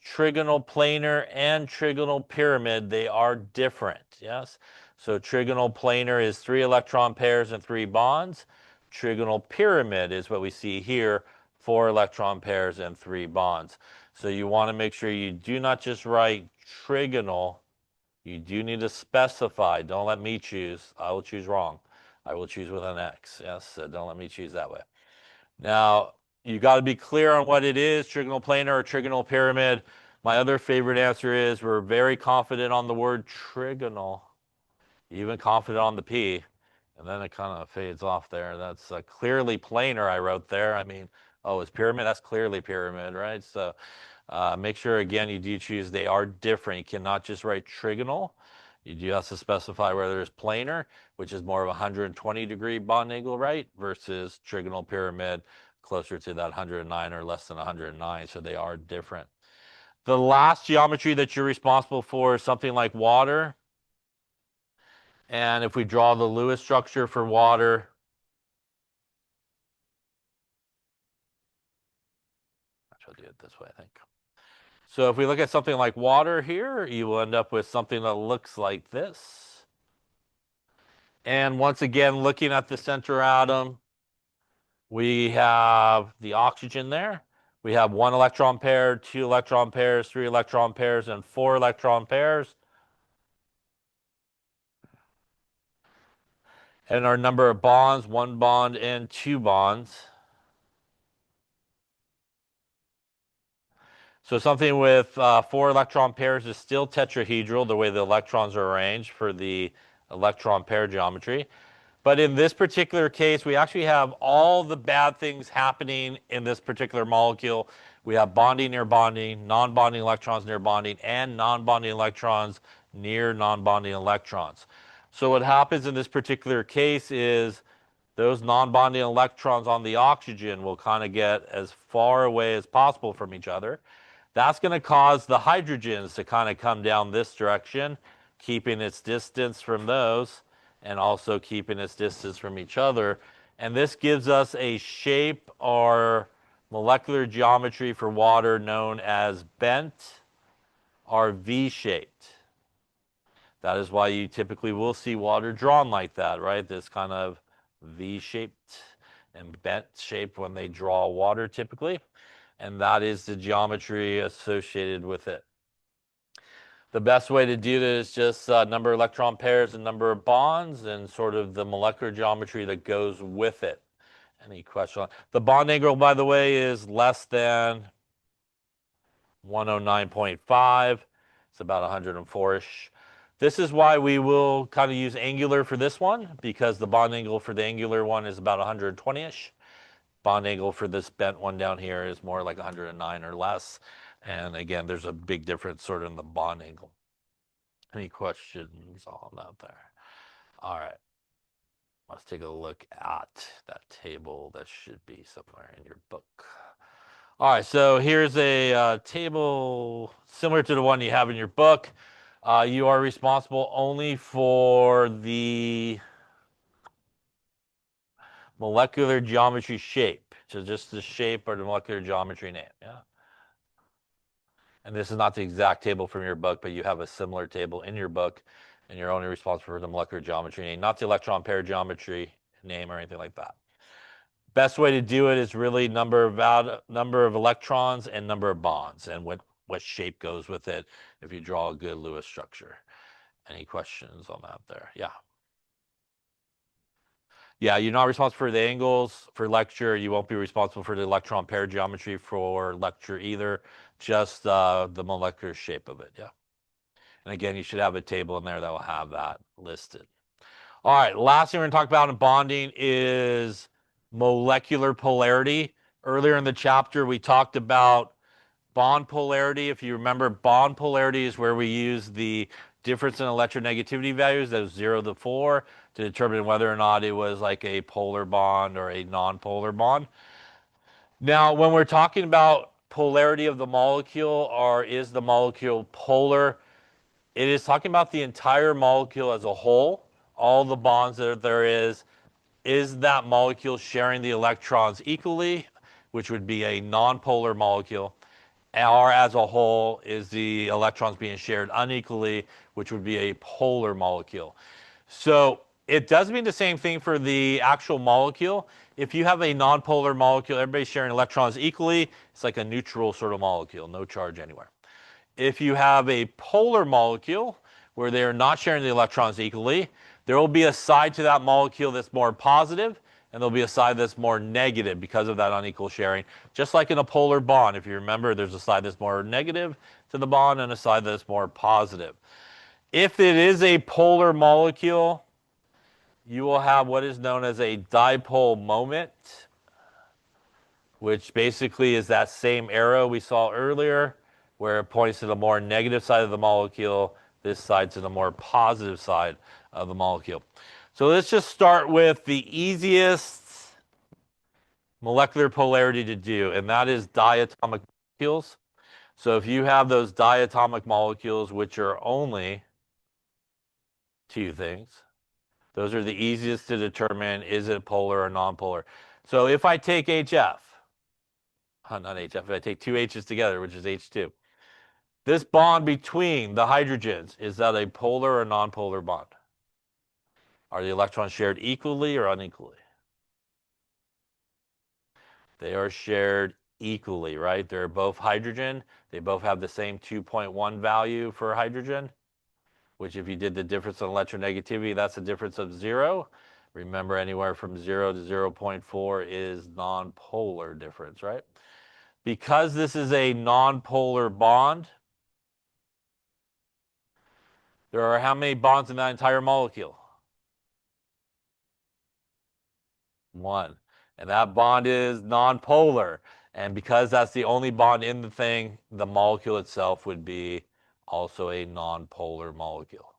Trigonal planar and trigonal pyramid, they are different, yes? So trigonal planar is 3 electron pairs and 3 bonds. Trigonal pyramid is what we see here, 4 electron pairs and 3 bonds. So you want to make sure you do not just write trigonal, you do need to specify. Don't let me choose. I will choose wrong. I will choose with an X, yes? So don't let me choose that way. Now, you got to be clear on what it is, trigonal planar or trigonal pyramid. My other favorite answer is we're very confident on the word trigonal, even confident on the P, and then it kind of fades off there. That's clearly planar I wrote there. I mean, oh, it's pyramid? That's clearly pyramid, right? So make sure, again, you do choose. They are different. You cannot just write trigonal. You do have to specify whether it's planar, which is more of a 120-degree bond angle, right, versus trigonal pyramid, closer to that 109 or less than 109. So they are different. The last geometry that you're responsible for is something like water. And if we draw the Lewis structure for water, I should do it this way, I think. So if we look at something like water here, you will end up with something that looks like this. And once again, looking at the center atom, we have the oxygen there. We have 1 electron pair, 2 electron pairs, 3 electron pairs, and 4 electron pairs. And our number of bonds, 1 bond and 2 bonds. So something with 4 electron pairs is still tetrahedral, the way the electrons are arranged for the electron pair geometry. But in this particular case, we actually have all the bad things happening in this particular molecule. We have bonding near bonding, non-bonding electrons near bonding, and non-bonding electrons near non-bonding electrons. So what happens in this particular case is those non-bonding electrons on the oxygen will kind of get as far away as possible from each other. That's going to cause the hydrogens to kind of come down this direction, keeping its distance from those and also keeping its distance from each other. And this gives us a shape or molecular geometry for water known as bent or V-shaped. That is why you typically will see water drawn like that, right? This kind of V-shaped and bent shape when they draw water typically. And that is the geometry associated with it. The best way to do this is just number of electron pairs and number of bonds and sort of the molecular geometry that goes with it. Any question? The bond angle, by the way, is less than 109.5. It's about 104-ish. This is why we will kind of use angular for this one, because the bond angle for the angular one is about 120-ish. Bond angle for this bent one down here is more like 109 or less. And again, there's a big difference sort of in the bond angle. Any questions on that there? All right. Let's take a look at that table that should be somewhere in your book. All right, so here's a table similar to the one you have in your book. You are responsible only for the molecular geometry shape. So just the shape or the molecular geometry name, yeah? And this is not the exact table from your book, but you have a similar table in your book, and you're only responsible for the molecular geometry name, not the electron pair geometry name or anything like that. Best way to do it is really number of electrons and number of bonds, and what shape goes with it if you draw a good Lewis structure. Any questions on that there? Yeah. Yeah, you're not responsible for the angles for lecture. You won't be responsible for the electron pair geometry for lecture either, just the molecular shape of it. Yeah. And again, you should have a table in there that will have that listed. All right, last thing we're going to talk about in bonding is molecular polarity. Earlier in the chapter, we talked about bond polarity. If you remember, bond polarity is where we use the difference in electronegativity values, those 0 to 4, to determine whether or not it was like a polar bond or a non-polar bond. Now, when we're talking about polarity of the molecule, or is the molecule polar, it is talking about the entire molecule as a whole, all the bonds that there is that molecule sharing the electrons equally, which would be a nonpolar molecule, or as a whole, is the electrons being shared unequally, which would be a polar molecule. So it does mean the same thing for the actual molecule. If you have a nonpolar molecule, everybody's sharing electrons equally, it's like a neutral sort of molecule, no charge anywhere. If you have a polar molecule where they're not sharing the electrons equally, there will be a side to that molecule that's more positive, and there'll be a side that's more negative because of that unequal sharing. Just like in a polar bond, if you remember, there's a side that's more negative to the bond and a side that's more positive. If it is a polar molecule, you will have what is known as a dipole moment, which basically is that same arrow we saw earlier, where it points to the more negative side of the molecule, this side to the more positive side of the molecule. So let's just start with the easiest molecular polarity to do, and that is diatomic molecules. So if you have those diatomic molecules, which are only two things, those are the easiest to determine, is it polar or nonpolar. So if I take HF, not HF, if I take two H's together, which is H2, this bond between the hydrogens, is that a polar or nonpolar bond? Are the electrons shared equally or unequally? They are shared equally, right? They're both hydrogen. They both have the same 2.1 value for hydrogen, which if you did the difference in electronegativity, that's a difference of 0. Remember, anywhere from 0 to 0.4 is nonpolar difference, right? Because this is a nonpolar bond, there are how many bonds in that entire molecule? One. And that bond is nonpolar. And because that's the only bond in the thing, the molecule itself would be also a nonpolar molecule.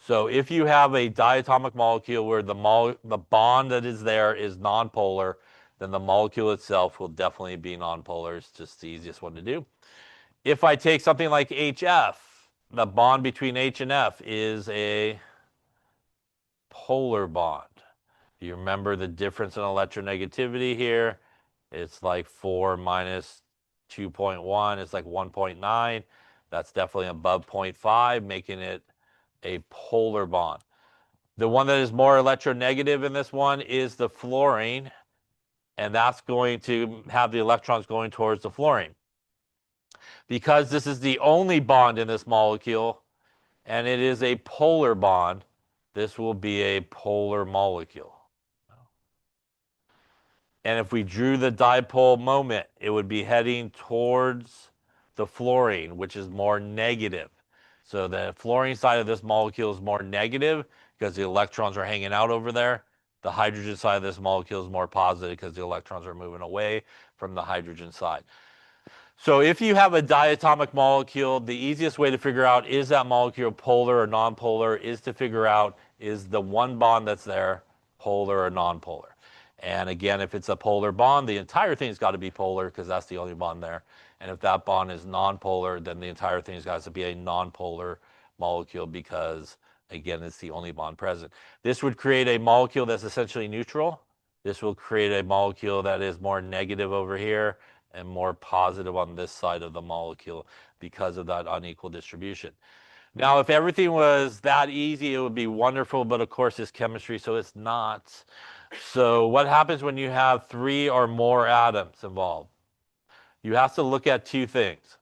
So if you have a diatomic molecule where the bond that is there is nonpolar, then the molecule itself will definitely be nonpolar. It's just the easiest one to do. If I take something like HF, the bond between H and F is a polar bond. You remember the difference in electronegativity here? It's like 4 minus 2.1. It's like 1.9. That's definitely above 0.5, making it a polar bond. The one that is more electronegative in this one is the fluorine, and that's going to have the electrons going towards the fluorine. Because this is the only bond in this molecule, and it is a polar bond, this will be a polar molecule. And if we drew the dipole moment, it would be heading towards the fluorine, which is more negative. So the fluorine side of this molecule is more negative because the electrons are hanging out over there. The hydrogen side of this molecule is more positive because the electrons are moving away from the hydrogen side. So if you have a diatomic molecule, the easiest way to figure out is that molecule polar or nonpolar is to figure out is the one bond that's there polar or nonpolar. And again, if it's a polar bond, the entire thing's got to be polar because that's the only bond there. And if that bond is nonpolar, then the entire thing's got to be a nonpolar molecule because, again, it's the only bond present. This would create a molecule that's essentially neutral. This will create a molecule that is more negative over here. and more positive on this side of the molecule because of that unequal distribution. Now, if everything was that easy, it would be wonderful, but of course it's chemistry, so it's not. So what happens when you have 3 or more atoms involved? You have to look at 2 things.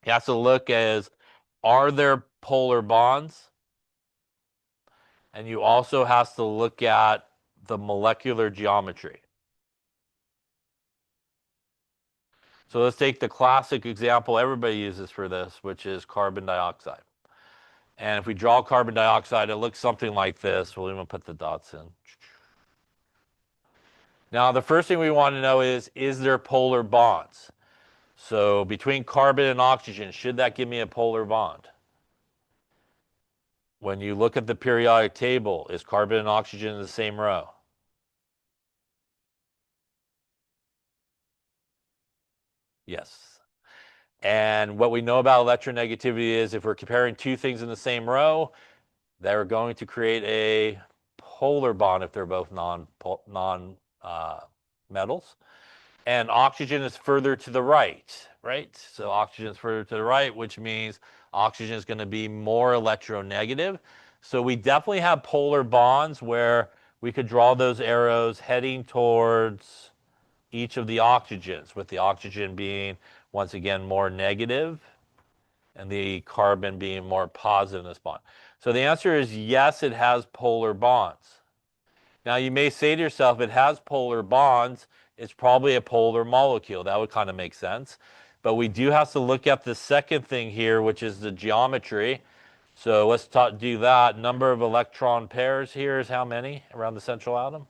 You have to look as, are there polar bonds? And you also have to look at the molecular geometry. So let's take the classic example everybody uses for this, which is carbon dioxide. And if we draw carbon dioxide, it looks something like this. We'll even put the dots in. Now, the first thing we want to know is there polar bonds? So between carbon and oxygen, should that give me a polar bond? When you look at the periodic table, is carbon and oxygen in the same row? Yes. And what we know about electronegativity is if we're comparing 2 things in the same row, they're going to create a polar bond if they're both metals. And oxygen is further to the right, right? So oxygen is further to the right, which means oxygen is going to be more electronegative. So we definitely have polar bonds where we could draw those arrows heading towards each of the oxygens, with the oxygen being, once again, more negative and the carbon being more positive in this bond. So the answer is yes, it has polar bonds. Now you may say to yourself, it has polar bonds, it's probably a polar molecule. That would kind of make sense. But we do have to look at the second thing here, which is the geometry. So let's do that. Number of electron pairs here is how many around the central atom?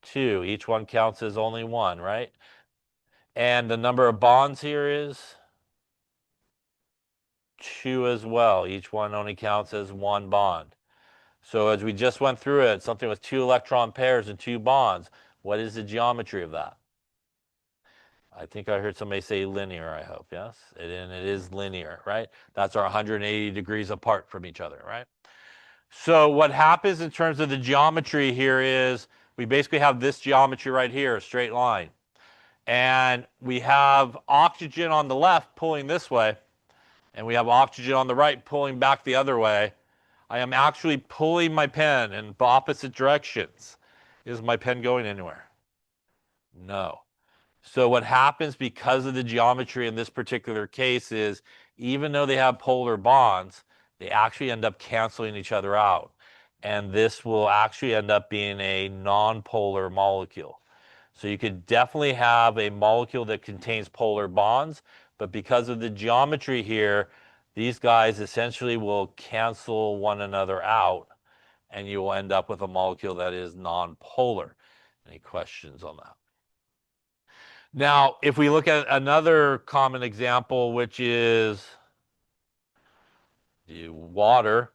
2. Each one counts as only 1, right? And the number of bonds here is 2 as well. Each one only counts as 1 bond. So as we just went through it, something with 2 electron pairs and 2 bonds, what is the geometry of that? I think I heard somebody say linear, I hope, yes? And it is linear, right? That's our 180 degrees apart from each other, right? So what happens in terms of the geometry here is we basically have this geometry right here, a straight line. And we have oxygen on the left pulling this way, and we have oxygen on the right pulling back the other way. I am actually pulling my pen in opposite directions. Is my pen going anywhere? No. So what happens because of the geometry in this particular case is even though they have polar bonds, they actually end up canceling each other out. And this will actually end up being a non-polar molecule. So you could definitely have a molecule that contains polar bonds, but because of the geometry here, these guys essentially will cancel one another out, and you will end up with a molecule that is non-polar. Any questions on that? Now, if we look at another common example, which is water,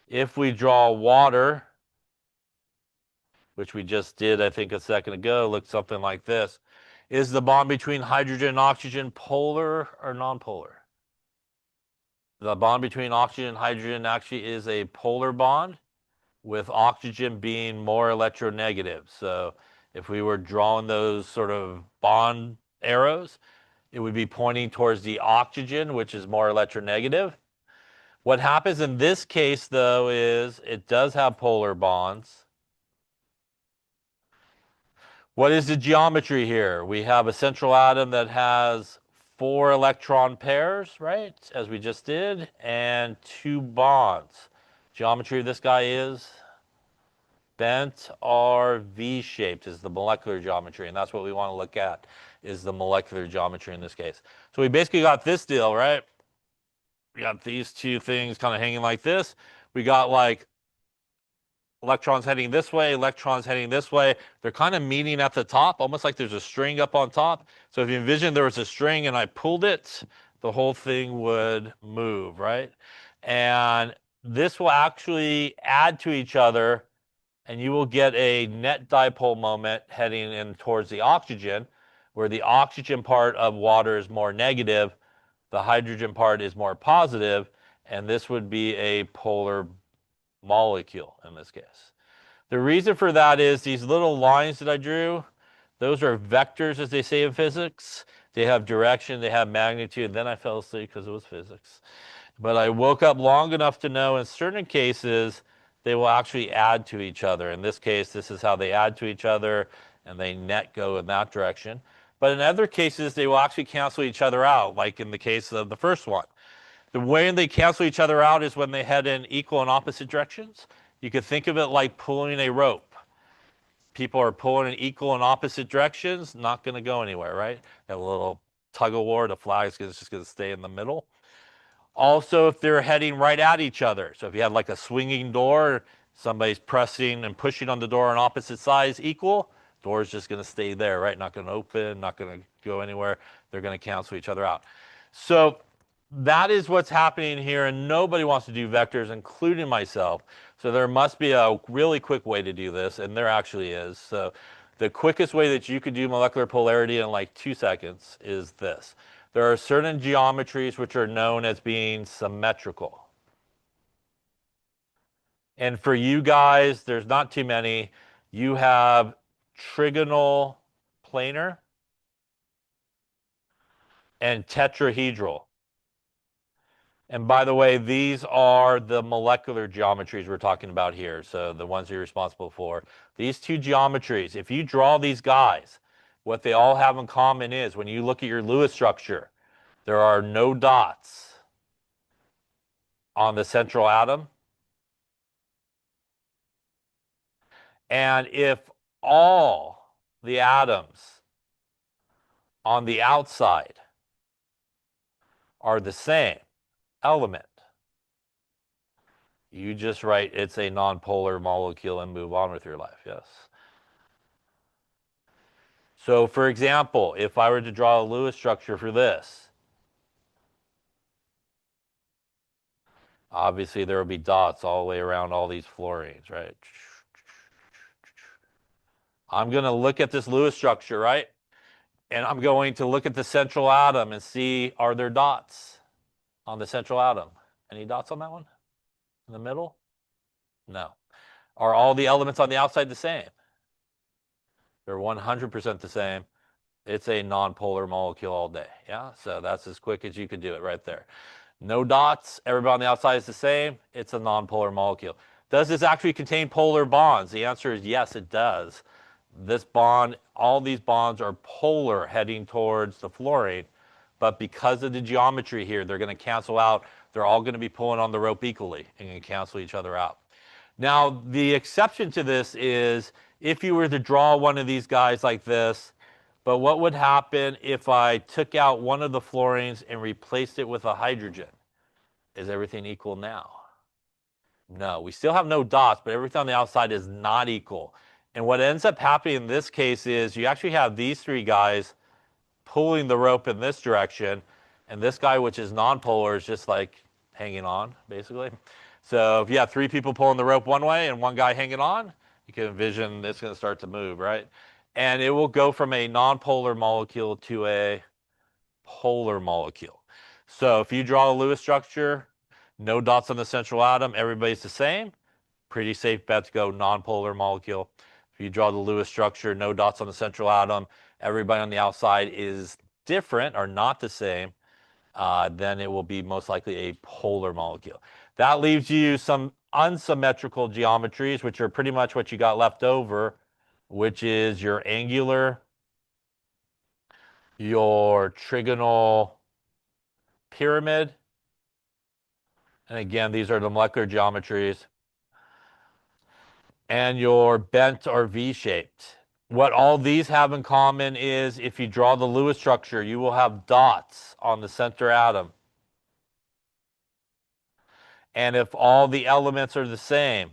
if we draw water, which we just did, I think, a second ago, looks something like this. Is the bond between hydrogen and oxygen polar or nonpolar? The bond between oxygen and hydrogen actually is a polar bond, with oxygen being more electronegative. So if we were drawing those sort of bond arrows, it would be pointing towards the oxygen, which is more electronegative. What happens in this case, though, is it does have polar bonds. What is the geometry here? We have a central atom that has 4 electron pairs, right, as we just did, and 2 bonds. Geometry of this guy is bent or V-shaped is the molecular geometry, and that's what we want to look at, is the molecular geometry in this case. So we basically got this deal, right? We got these 2 things kind of hanging like this. We got like electrons heading this way, electrons heading this way. They're kind of meeting at the top, almost like there's a string up on top. So if you envision there was a string and I pulled it, the whole thing would move, right? And this will actually add to each other, and you will get a net dipole moment heading in towards the oxygen, where the oxygen part of water is more negative, the hydrogen part is more positive, and this would be a polar molecule in this case. The reason for that is these little lines that I drew, Those are vectors, as they say in physics. They have direction, they have magnitude. Then I fell asleep because it was physics. But I woke up long enough to know in certain cases they will actually add to each other. In this case, this is how they add to each other, and they net go in that direction. But in other cases, they will actually cancel each other out, like in the case of the first one. The way they cancel each other out is when they head in equal and opposite directions. You could think of it like pulling a rope. People are pulling in equal and opposite directions, not going to go anywhere, right? Have a little tug of war, the flag is just going to stay in the middle. Also, if they're heading right at each other. So if you have like a swinging door, somebody's pressing and pushing on the door on opposite sides equal, door is just going to stay there, right? Not going to open, not going to go anywhere. They're going to cancel each other out. So that is what's happening here, and nobody wants to do vectors, including myself. So there must be a really quick way to do this, and there actually is. So the quickest way that you could do molecular polarity in like 2 seconds is this. There are certain geometries which are known as being symmetrical. And for you guys, there's not too many. You have trigonal planar and tetrahedral. And by the way, these are the molecular geometries we're talking about here. So the ones you're responsible for. These two geometries, if you draw these guys, what they all have in common is when you look at your Lewis structure, there are no dots on the central atom. And if all the atoms on the outside are the same element, you just write it's a nonpolar molecule and move on with your life, yes. So for example, if I were to draw a Lewis structure for this, obviously there will be dots all the way around all these fluorines, right? I'm going to look at this Lewis structure, right? And I'm going to look at the central atom and see, are there dots on the central atom? Any dots on that one? In the middle? No. Are all the elements on the outside the same? They're 100% the same. It's a nonpolar molecule all day. Yeah, so that's as quick as you could do it right there. No dots. Everybody on the outside is the same. It's a nonpolar molecule. Does this actually contain polar bonds? The answer is yes, it does. This bond, all these bonds are polar heading towards the fluorine, but because of the geometry here, they're going to cancel out. They're all going to be pulling on the rope equally and going to cancel each other out. Now, the exception to this is if you were to draw one of these guys like this, but what would happen if I took out one of the fluorines and replaced it with a hydrogen? Is everything equal now? No, we still have no dots, but everything on the outside is not equal. And what ends up happening in this case is you actually have these three guys pulling the rope in this direction, and this guy, which is nonpolar, is just like hanging on, basically. So if you have three people pulling the rope one way and one guy hanging on, you can envision it's going to start to move, right? And it will go from a nonpolar molecule to a polar molecule. So if you draw a Lewis structure, no dots on the central atom, everybody's the same, pretty safe bet to go nonpolar molecule. If you draw the Lewis structure, no dots on the central atom, everybody on the outside is different or not the same, then it will be most likely a polar molecule. That leaves you some unsymmetrical geometries, which are pretty much what you got left over, which is your angular, your trigonal pyramid, and again, these are the molecular geometries, and your bent or V-shaped. What all these have in common is if you draw the Lewis structure, you will have dots on the center atom. And if all the elements are the same,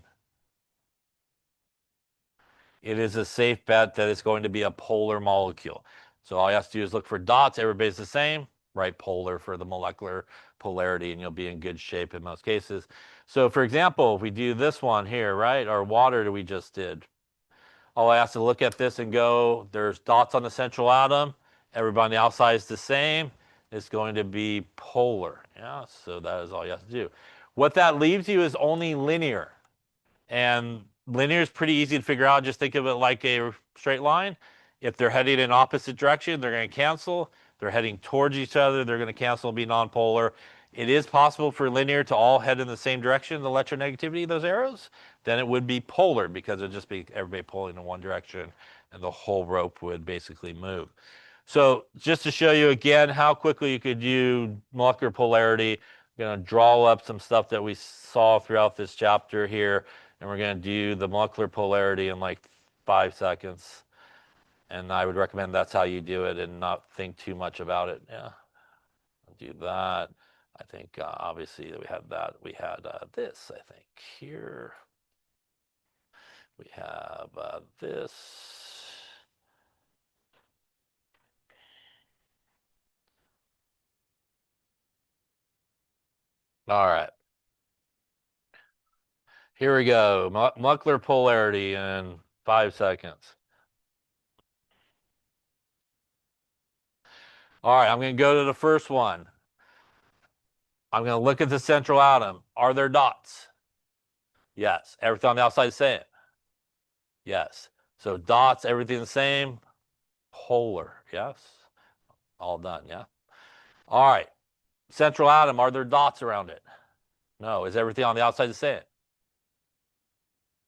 it is a safe bet that it's going to be a polar molecule. So all you have to do is look for dots. Everybody's the same. Write polar for the molecular polarity, and you'll be in good shape in most cases. So for example, if we do this one here, right, our water that we just did, all I have to look at this and go, there's dots on the central atom. Everybody on the outside is the same. It's going to be polar. Yeah, so that is all you have to do. What that leaves you is only linear. And linear is pretty easy to figure out. Just think of it like a straight line. If they're heading in opposite direction, they're going to cancel. They're heading towards each other, they're going to cancel and be nonpolar. It is possible for linear to all head in the same direction, the electronegativity of those arrows. Then it would be polar because it would just be everybody pulling in one direction and the whole rope would basically move. So just to show you again how quickly you could do molecular polarity, I'm going to draw up some stuff that we saw throughout this chapter here, and we're going to do the molecular polarity in like 5 seconds. And I would recommend that's how you do it and not think too much about it. Yeah, I'll do that. I think obviously we had that. We had this, I think, here. We have this. All right. Here we go. Molecular polarity in 5 seconds. All right, I'm going to go to the first one. I'm going to look at the central atom. Are there dots? Yes. Everything on the outside is the same? Yes. So dots, everything the same? Polar. Yes. All done, yeah? All right. Central atom, are there dots around it? No. Is everything on the outside the same?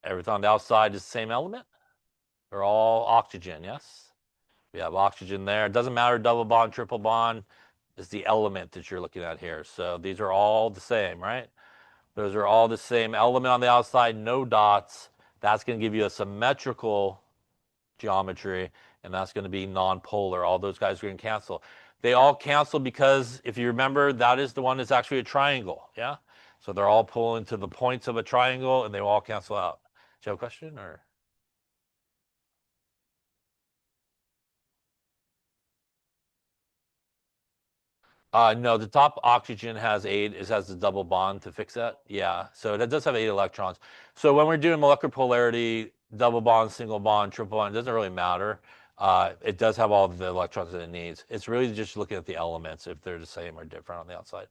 Everything on the outside is the same element? They're all oxygen, yes? We have oxygen there. It doesn't matter, double bond, triple bond. It's the element that you're looking at here. So these are all the same, right? Those are all the same element on the outside, no dots. That's going to give you a symmetrical geometry, and that's going to be nonpolar. All those guys are going to cancel. They all cancel because, if you remember, that is the one that's actually a triangle, yeah? So they're all pulling to the points of a triangle, and they will all cancel out. Do you have a question, or? No, the top oxygen has 8. It has the double bond to fix that. Yeah, so that does have 8 electrons. So when we're doing molecular polarity, double bond, single bond, triple bond, it doesn't really matter. It does have all the electrons that it needs. It's really just looking at the elements, if they're the same or different on the outside.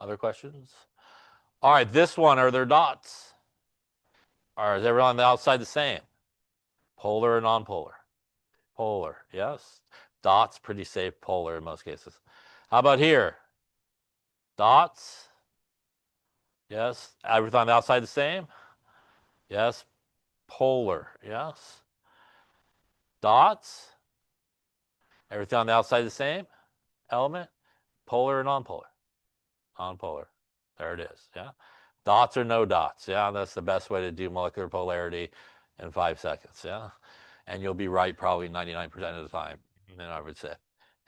Other questions? All right, this one, are there dots? Or is everyone on the outside the same? Polar or nonpolar? Polar, yes. Dots, pretty safe, polar in most cases. How about here? Dots? Yes. Everything on the outside the same? Yes. Polar? Yes. Dots? Everything on the outside the same? Element? Polar or nonpolar? Nonpolar. There it is. Yeah. Dots or no dots? Yeah, that's the best way to do molecular polarity in 5 seconds. Yeah. And you'll be right probably 99% of the time, I would say.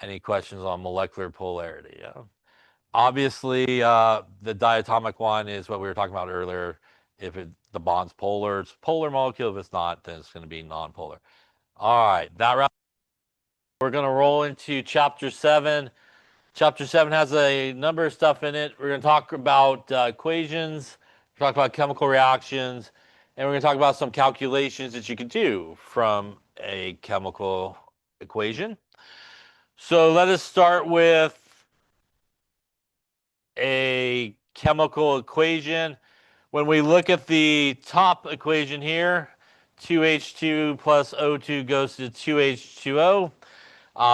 Any questions on molecular polarity? Yeah. Obviously, the diatomic one is what we were talking about earlier. If the bond's polar, it's a polar molecule. If it's not, then it's going to be nonpolar. All right, we're going to roll into Chapter 7. Chapter 7 has a number of stuff in it. We're going to talk about equations, talk about chemical reactions, and we're going to talk about some calculations that you can do from a chemical equation. So let us start with a chemical equation. When we look at the top equation here, 2H2 plus O2 goes to 2H2O.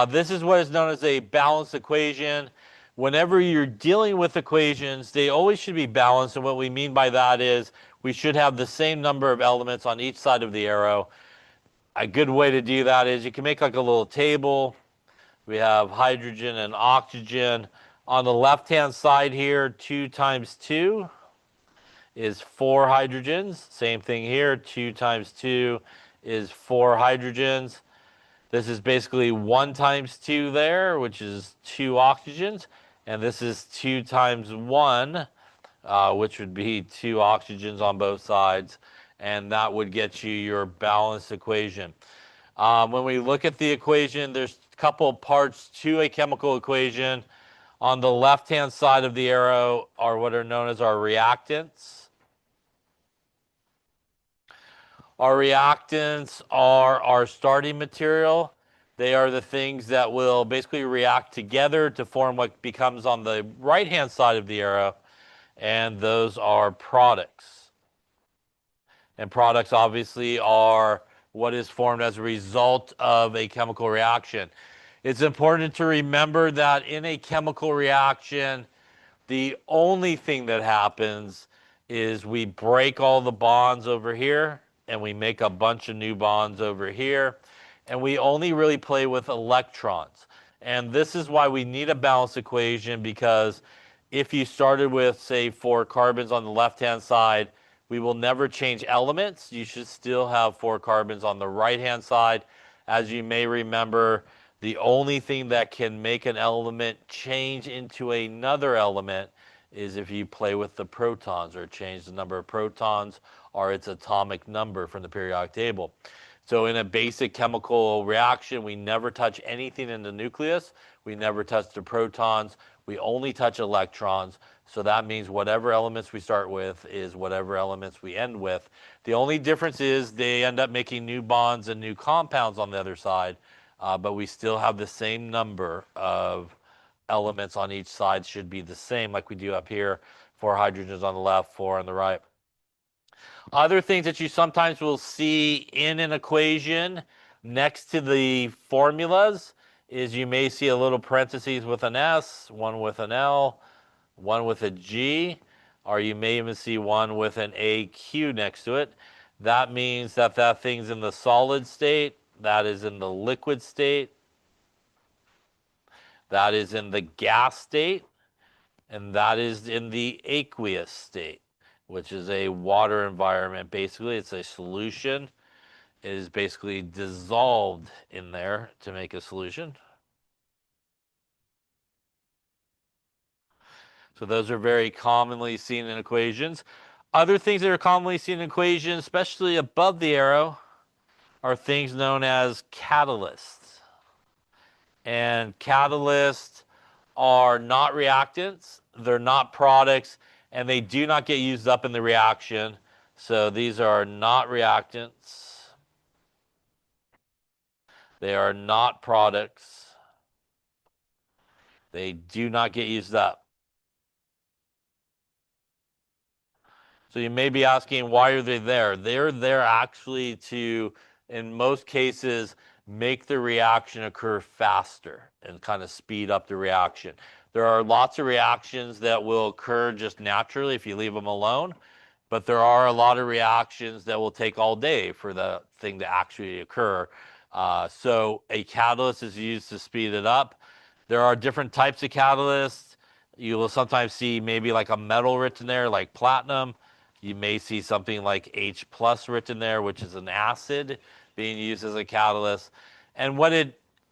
This is what is known as a balanced equation. Whenever you're dealing with equations, they always should be balanced, and what we mean by that is we should have the same number of elements on each side of the arrow. A good way to do that is you can make like a little table. We have hydrogen and oxygen. On the left-hand side here, 2 times 2 is 4 hydrogens. Same thing here, 2 times 2 is 4 hydrogens. This is basically 1 times 2 there, which is 2 oxygens. And this is 2 times 1, which would be 2 oxygens on both sides. And that would get you your balanced equation. When we look at the equation, there's a couple parts to a chemical equation. On the left-hand side of the arrow are what are known as our reactants. Our reactants are our starting material. They are the things that will basically react together to form what becomes on the right-hand side of the arrow, and those are products. And products obviously are what is formed as a result of a chemical reaction. It's important to remember that in a chemical reaction, the only thing that happens is we break all the bonds over here and we make a bunch of new bonds over here. And we only really play with electrons. And this is why we need a balanced equation, because if you started with, say, 4 carbons on the left-hand side, we will never change elements. You should still have 4 carbons on the right-hand side. As you may remember, the only thing that can make an element change into another element is if you play with the protons or change the number of protons or its atomic number from the periodic table. So in a basic chemical reaction, we never touch anything in the nucleus. We never touch the protons. We only touch electrons. So that means whatever elements we start with is whatever elements we end with. The only difference is they end up making new bonds and new compounds on the other side, but we still have the same number of elements on each side. Should be the same like we do up here. 4 hydrogens on the left, 4 on the right. Other things that you sometimes will see in an equation next to the formulas is you may see a little parentheses with an S, one with an L, one with a G, or you may even see one with an AQ next to it. That means that that thing's in the solid state, that is in the liquid state, that is in the gas state, and that is in the aqueous state, which is a water environment. Basically, it's a solution. It is basically dissolved in there to make a solution. So those are very commonly seen in equations. Other things that are commonly seen in equations, especially above the arrow, are things known as catalysts. And catalysts are not reactants, they're not products, and they do not get used up in the reaction. So these are not reactants. They are not products. They do not get used up. So you may be asking, why are they there? They're there actually to, in most cases, make the reaction occur faster and kind of speed up the reaction. There are lots of reactions that will occur just naturally if you leave them alone, but there are a lot of reactions that will take all day for the thing to actually occur. So a catalyst is used to speed it up. There are different types of catalysts. You will sometimes see maybe like a metal written there, like platinum. You may see something like H plus written there, which is an acid being used as a catalyst. And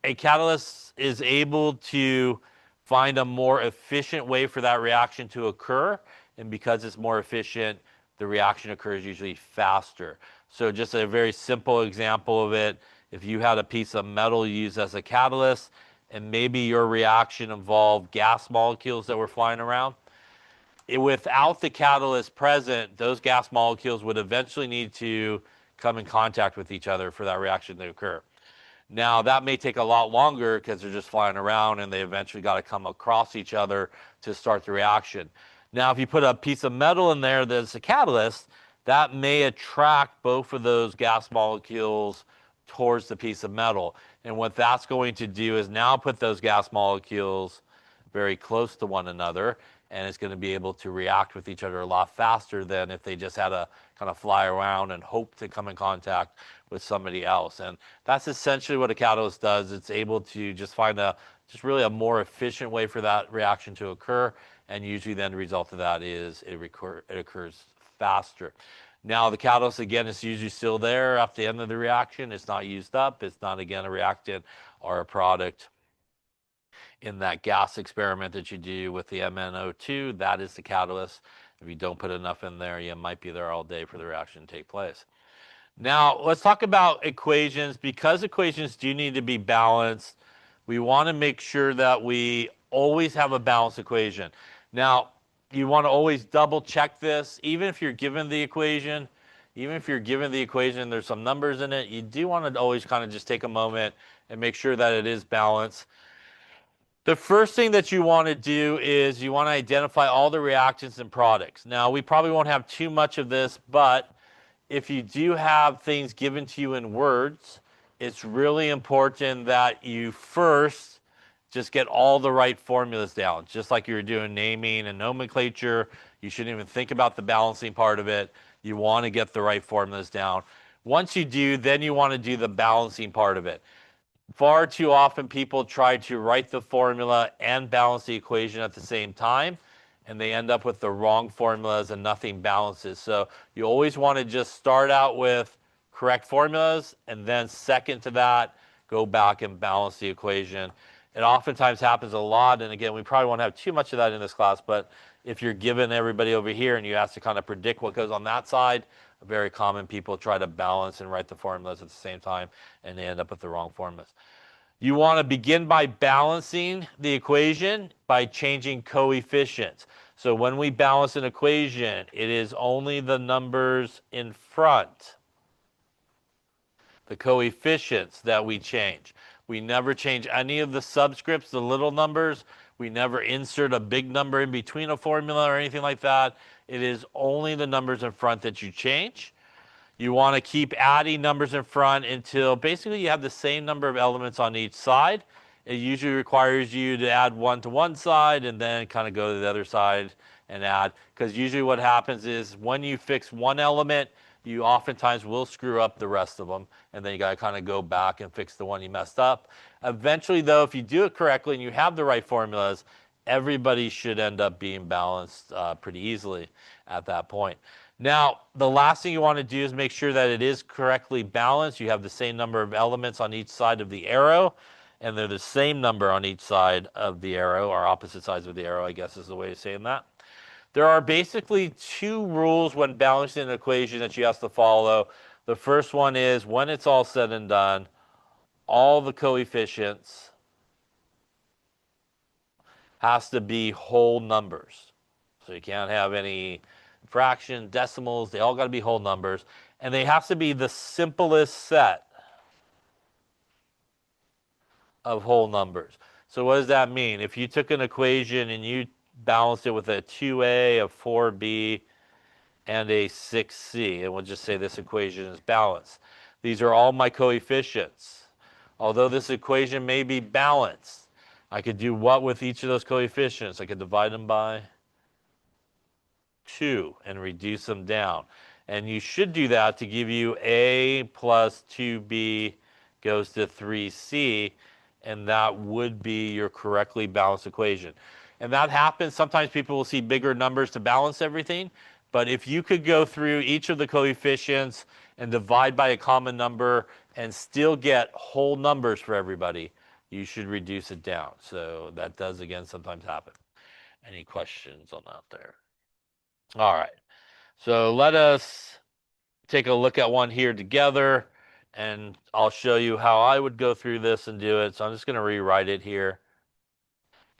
a catalyst is able to find a more efficient way for that reaction to occur. And because it's more efficient, the reaction occurs usually faster. So just a very simple example of it, if you had a piece of metal used as a catalyst, and maybe your reaction involved gas molecules that were flying around, without the catalyst present, those gas molecules would eventually need to come in contact with each other for that reaction to occur. Now, that may take a lot longer because they're just flying around and they eventually got to come across each other to start the reaction. Now, if you put a piece of metal in there that's a catalyst, that may attract both of those gas molecules towards the piece of metal. And what that's going to do is now put those gas molecules very close to one another, and it's going to be able to react with each other a lot faster than if they just had to kind of fly around and hope to come in contact with somebody else. And that's essentially what a catalyst does. It's able to just find just really a more efficient way for that reaction to occur, and usually then the result of that is it occurs faster. Now, the catalyst, again, is usually still there at the end of the reaction. It's not used up. It's not, again, a reactant or a product. In that gas experiment that you do with the MnO2, that is the catalyst. If you don't put enough in there, you might be there all day for the reaction to take place. Now, let's talk about equations. Because equations do need to be balanced, we want to make sure that we always have a balanced equation. Now, you want to always double check this. Even if you're given the equation, there's some numbers in it, you do want to always kind of just take a moment and make sure that it is balanced. The first thing that you want to do is you want to identify all the reactants and products. Now, we probably won't have too much of this, but if you do have things given to you in words, it's really important that you first just get all the right formulas down. Just like you're doing naming and nomenclature, you shouldn't even think about the balancing part of it. You want to get the right formulas down. Once you do, then you want to do the balancing part of it. Far too often people try to write the formula and balance the equation at the same time, and they end up with the wrong formulas and nothing balances. So you always want to just start out with correct formulas, and then second to that, go back and balance the equation. It oftentimes happens a lot, and again, we probably won't have too much of that in this class, but if you're given everybody over here and you have to kind of predict what goes on that side, very common people try to balance and write the formulas at the same time, and they end up with the wrong formulas. You want to begin by balancing the equation by changing coefficients. So when we balance an equation, it is only the numbers in front, the coefficients, that we change. We never change any of the subscripts, the little numbers. We never insert a big number in between a formula or anything like that. It is only the numbers in front that you change. You want to keep adding numbers in front until basically you have the same number of elements on each side. It usually requires you to add one to one side and then kind of go to the other side and add. Because usually what happens is when you fix one element, you oftentimes will screw up the rest of them. And then you got to kind of go back and fix the one you messed up. Eventually, though, if you do it correctly and you have the right formulas, everybody should end up being balanced pretty easily at that point. Now, the last thing you want to do is make sure that it is correctly balanced. You have the same number of elements on each side of the arrow, and they're the same number on each side of the arrow, or opposite sides of the arrow, I guess is the way of saying that. There are basically two rules when balancing an equation that you have to follow. The first one is when it's all said and done, all the coefficients has to be whole numbers. So you can't have any fractions, decimals, they all got to be whole numbers. And they have to be the simplest set of whole numbers. So what does that mean? If you took an equation and you balanced it with a 2a, a 4b, and a 6c, and we'll just say this equation is balanced. These are all my coefficients. Although this equation may be balanced, I could do what with each of those coefficients? I could divide them by 2 and reduce them down. And you should do that to give you a plus 2b goes to 3c, and that would be your correctly balanced equation. And that happens. Sometimes people will see bigger numbers to balance everything, but if you could go through each of the coefficients and divide by a common number and still get whole numbers for everybody, you should reduce it down. So that does, again, sometimes happen. Any questions on that there? All right. So let us take a look at one here together, and I'll show you how I would go through this and do it. So I'm just going to rewrite it here.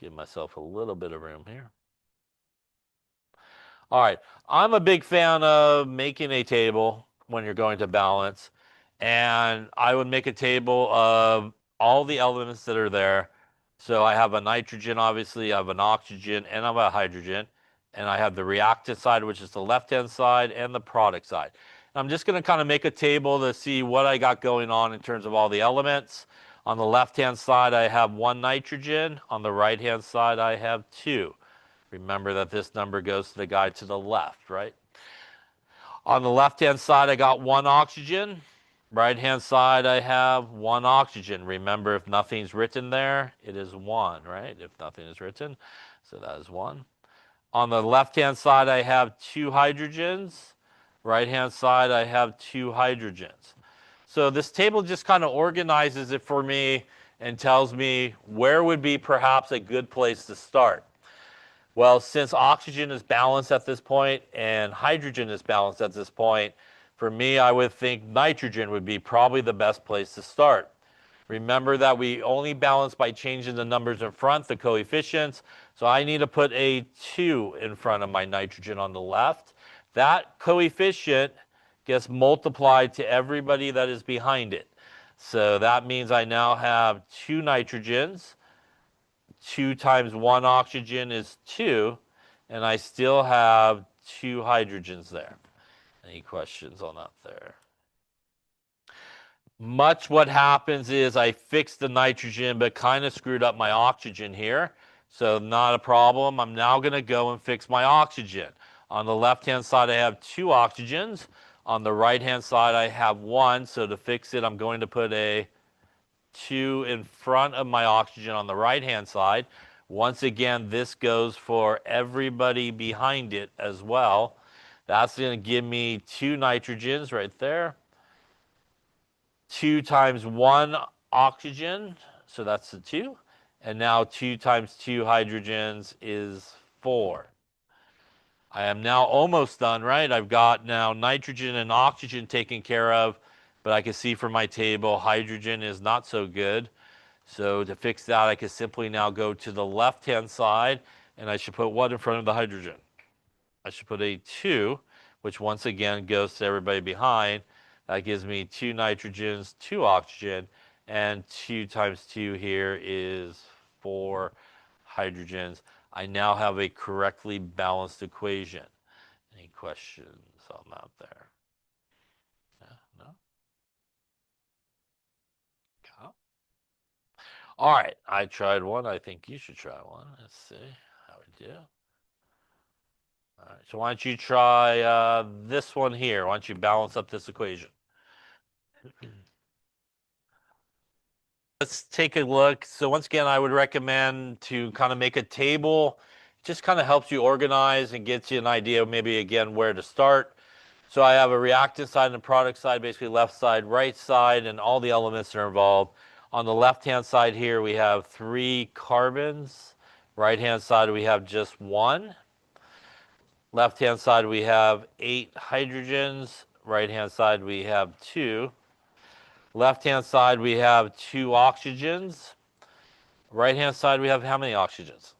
Give myself a little bit of room here. All right. I'm a big fan of making a table when you're going to balance. And I would make a table of all the elements that are there. So I have a nitrogen, obviously, I have an oxygen, and I have a hydrogen. And I have the reactant side, which is the left-hand side, and the product side. I'm just going to kind of make a table to see what I got going on in terms of all the elements. On the left-hand side, I have 1 nitrogen. On the right-hand side, I have 2. Remember that this number goes to the guy to the left, right? On the left-hand side, I got 1 oxygen. Right-hand side, I have 1 oxygen. Remember, if nothing's written there, it is 1, right? If nothing is written, so that is 1. On the left-hand side, I have 2 hydrogens. Right-hand side, I have 2 hydrogens. So this table just kind of organizes it for me and tells me where would be perhaps a good place to start. Well, since oxygen is balanced at this point and hydrogen is balanced at this point, for me, I would think nitrogen would be probably the best place to start. Remember that we only balance by changing the numbers in front, the coefficients. So I need to put a 2 in front of my nitrogen on the left. That coefficient gets multiplied to everybody that is behind it. So that means I now have 2 nitrogens. 2 times 1 oxygen is 2, and I still have 2 hydrogens there. Any questions on that there? Much what happens is I fixed the nitrogen, but kind of screwed up my oxygen here. So not a problem. I'm now going to go and fix my oxygen. On the left-hand side, I have 2 oxygens. On the right-hand side, I have 1. So to fix it, I'm going to put a 2 in front of my oxygen on the right-hand side. Once again, this goes for everybody behind it as well. That's going to give me 2 nitrogens right there. 2 times 1 oxygen, so that's the 2. And now 2 times 2 hydrogens is 4. I am now almost done, right? I've got now nitrogen and oxygen taken care of, but I can see from my table hydrogen is not so good. So to fix that, I can simply now go to the left-hand side, and I should put what in front of the hydrogen? I should put a 2, which once again goes to everybody behind. That gives me 2 nitrogens, 2 oxygen, and 2 times 2 here is 4 hydrogens. I now have a correctly balanced equation. Any questions on that there? Yeah, no? Okay. All right, I tried one. I think you should try one. Let's see how we do. All right, so why don't you try this one here? Why don't you balance up this equation? Let's take a look. So once again, I would recommend to kind of make a table. It just kind of helps you organize and gets you an idea of maybe again where to start. So I have a reactant side and a product side, basically left side, right side, and all the elements that are involved. On the left-hand side here, we have 3 carbons. Right-hand side, we have just 1. Left-hand side, we have 8 hydrogens. Right-hand side, we have 2. Left-hand side, we have 2 oxygens. Right-hand side, we have how many oxygens?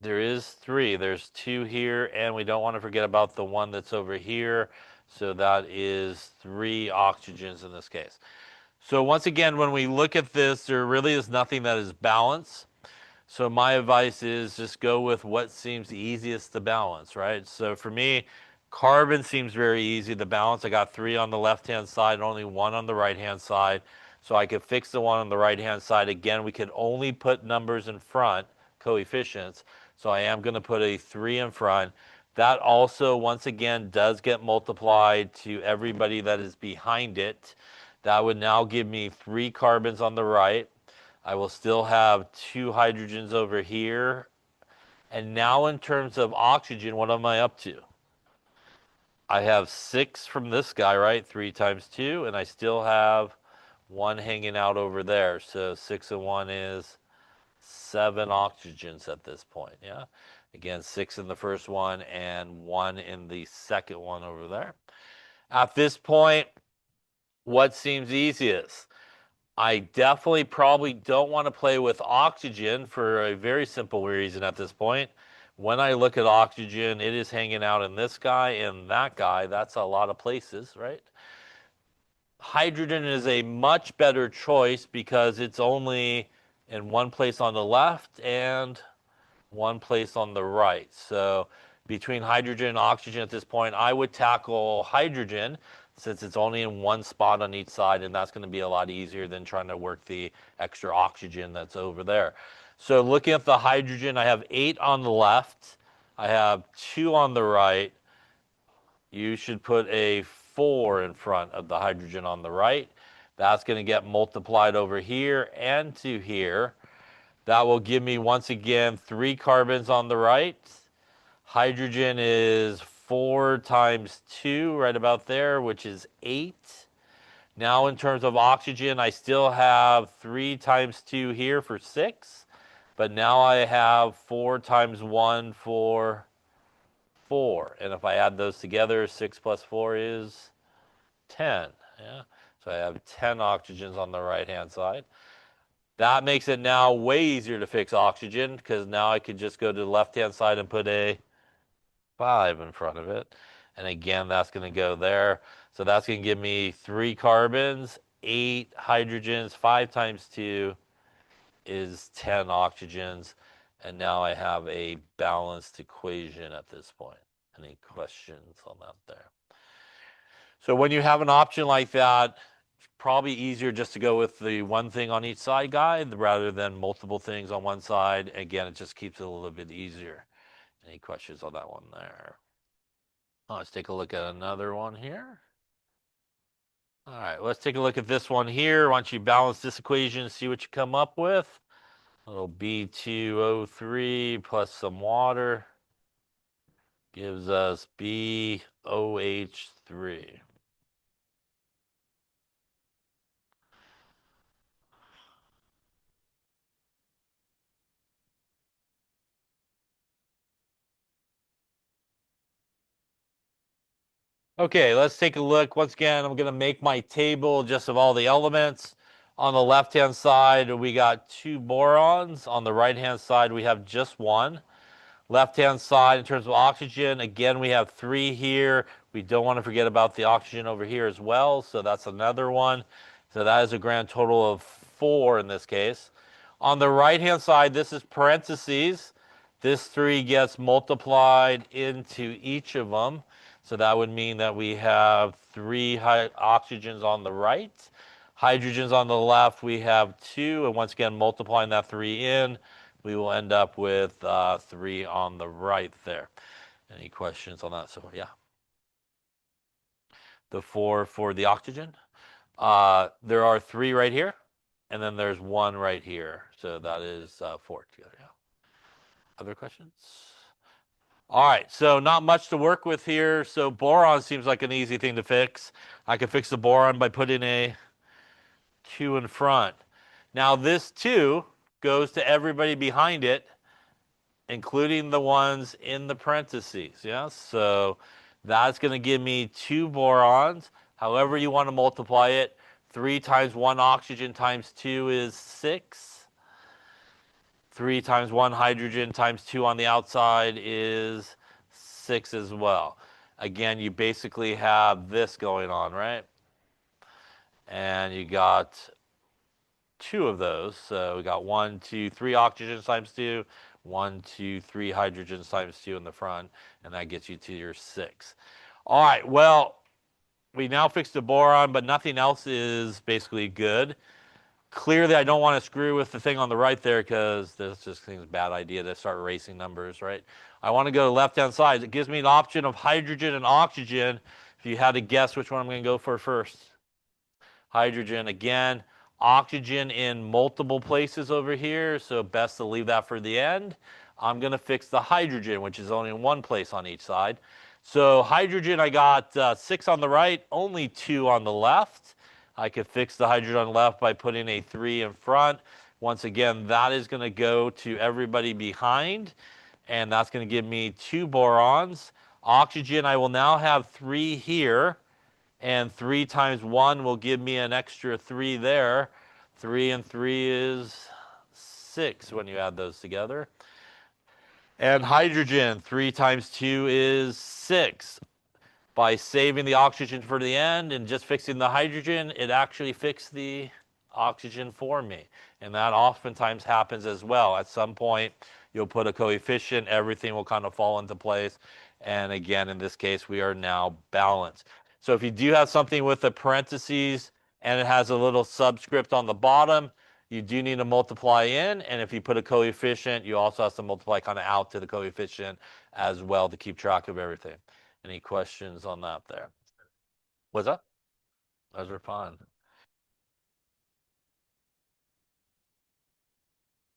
There is 3. There's 2 here, and we don't want to forget about the one that's over here. So that is 3 oxygens in this case. So once again, when we look at this, there really is nothing that is balanced. So my advice is just go with what seems easiest to balance, right? So for me, carbon seems very easy to balance. I got 3 on the left-hand side, and only 1 on the right-hand side. So I could fix the one on the right-hand side. Again, we could only put numbers in front, coefficients. So I am going to put a 3 in front. That also, once again, does get multiplied to everybody that is behind it. That would now give me 3 carbons on the right. I will still have 2 hydrogens over here. And now in terms of oxygen, what am I up to? I have 6 from this guy, right? 3 times 2. And I still have 1 hanging out over there. So 6 and 1 is 7 oxygens at this point, yeah? Again, 6 in the first one and 1 in the second one over there. At this point, what seems easiest? I definitely probably don't want to play with oxygen for a very simple reason at this point. When I look at oxygen, it is hanging out in this guy and that guy. That's a lot of places, right? Hydrogen is a much better choice because it's only in one place on the left and one place on the right. So between hydrogen and oxygen at this point, I would tackle hydrogen since it's only in one spot on each side, and that's going to be a lot easier than trying to work the extra oxygen that's over there. So looking at the hydrogen, I have 8 on the left. I have 2 on the right. You should put a 4 in front of the hydrogen on the right. That's going to get multiplied over here and to here. That will give me, once again, 3 carbons on the right. Hydrogen is 4 times 2, right about there, which is 8. Now, in terms of oxygen, I still have 3 times 2 here for 6. But now I have 4 times 1 for 4. And if I add those together, 6 plus 4 is 10. Yeah? So I have 10 oxygens on the right-hand side. That makes it now way easier to fix oxygen because now I could just go to the left-hand side and put a 5 in front of it. And again, that's going to go there. So that's going to give me 3 carbons, 8 hydrogens, 5 times 2 is 10 oxygens. And now I have a balanced equation at this point. Any questions on that there? So when you have an option like that, it's probably easier just to go with the one thing on each side guide rather than multiple things on one side. Again, it just keeps it a little bit easier. Any questions on that one there? Let's take a look at another one here. All right, let's take a look at this one here. Why don't you balance this equation and see what you come up with? A little B2O3 plus some water gives us BOH3. Okay, let's take a look. Once again, I'm going to make my table just of all the elements. On the left-hand side, we got 2 borons. On the right-hand side, we have just 1. Left-hand side, in terms of oxygen, again, we have 3 here. We don't want to forget about the oxygen over here as well, so that's another one. So that is a grand total of 4 in this case. On the right-hand side, this is parentheses. This 3 gets multiplied into each of them. So that would mean that we have 3 oxygens on the right. Hydrogens on the left, we have 2. And once again, multiplying that 3 in, we will end up with 3 on the right there. Any questions on that? So, yeah. The 4 for the oxygen. There are 3 right here, and then there's 1 right here. So that is 4 together. Yeah. Other questions? All right, so not much to work with here. So boron seems like an easy thing to fix. I can fix the boron by putting a 2 in front. Now this 2 goes to everybody behind it, including the ones in the parentheses. Yeah, so that's going to give me 2 borons. However you want to multiply it, 3 times 1 oxygen times 2 is 6. 3 times 1 hydrogen times 2 on the outside is 6 as well. Again, you basically have this going on, right? And you got 2 of those. So we got 1, 2, 3 oxygens times 2, 1, 2, 3 hydrogens times 2 in the front, and that gets you to your 6. All right, well, we now fixed the boron, but nothing else is basically good. Clearly, I don't want to screw with the thing on the right there because this just seems a bad idea to start erasing numbers, right? I want to go to the left-hand side. It gives me an option of hydrogen and oxygen. If you had to guess which one I'm going to go for first. Hydrogen again. Oxygen in multiple places over here, so best to leave that for the end. I'm going to fix the hydrogen, which is only in one place on each side. So hydrogen, I got 6 on the right, only 2 on the left. I could fix the hydrogen on the left by putting a 3 in front. Once again, that is going to go to everybody behind, and that's going to give me 2 borons. Oxygen, I will now have 3 here, and 3 times 1 will give me an extra 3 there. 3 and 3 is 6 when you add those together. And hydrogen, 3 times 2 is 6. By saving the oxygen for the end and just fixing the hydrogen, it actually fixed the oxygen for me. And that oftentimes happens as well. At some point, you'll put a coefficient, everything will kind of fall into place. And again, in this case, we are now balanced. So if you do have something with the parentheses and it has a little subscript on the bottom, you do need to multiply in. And if you put a coefficient, you also have to multiply kind of out to the coefficient as well to keep track of everything. Any questions on that there? What's up? Those are fun.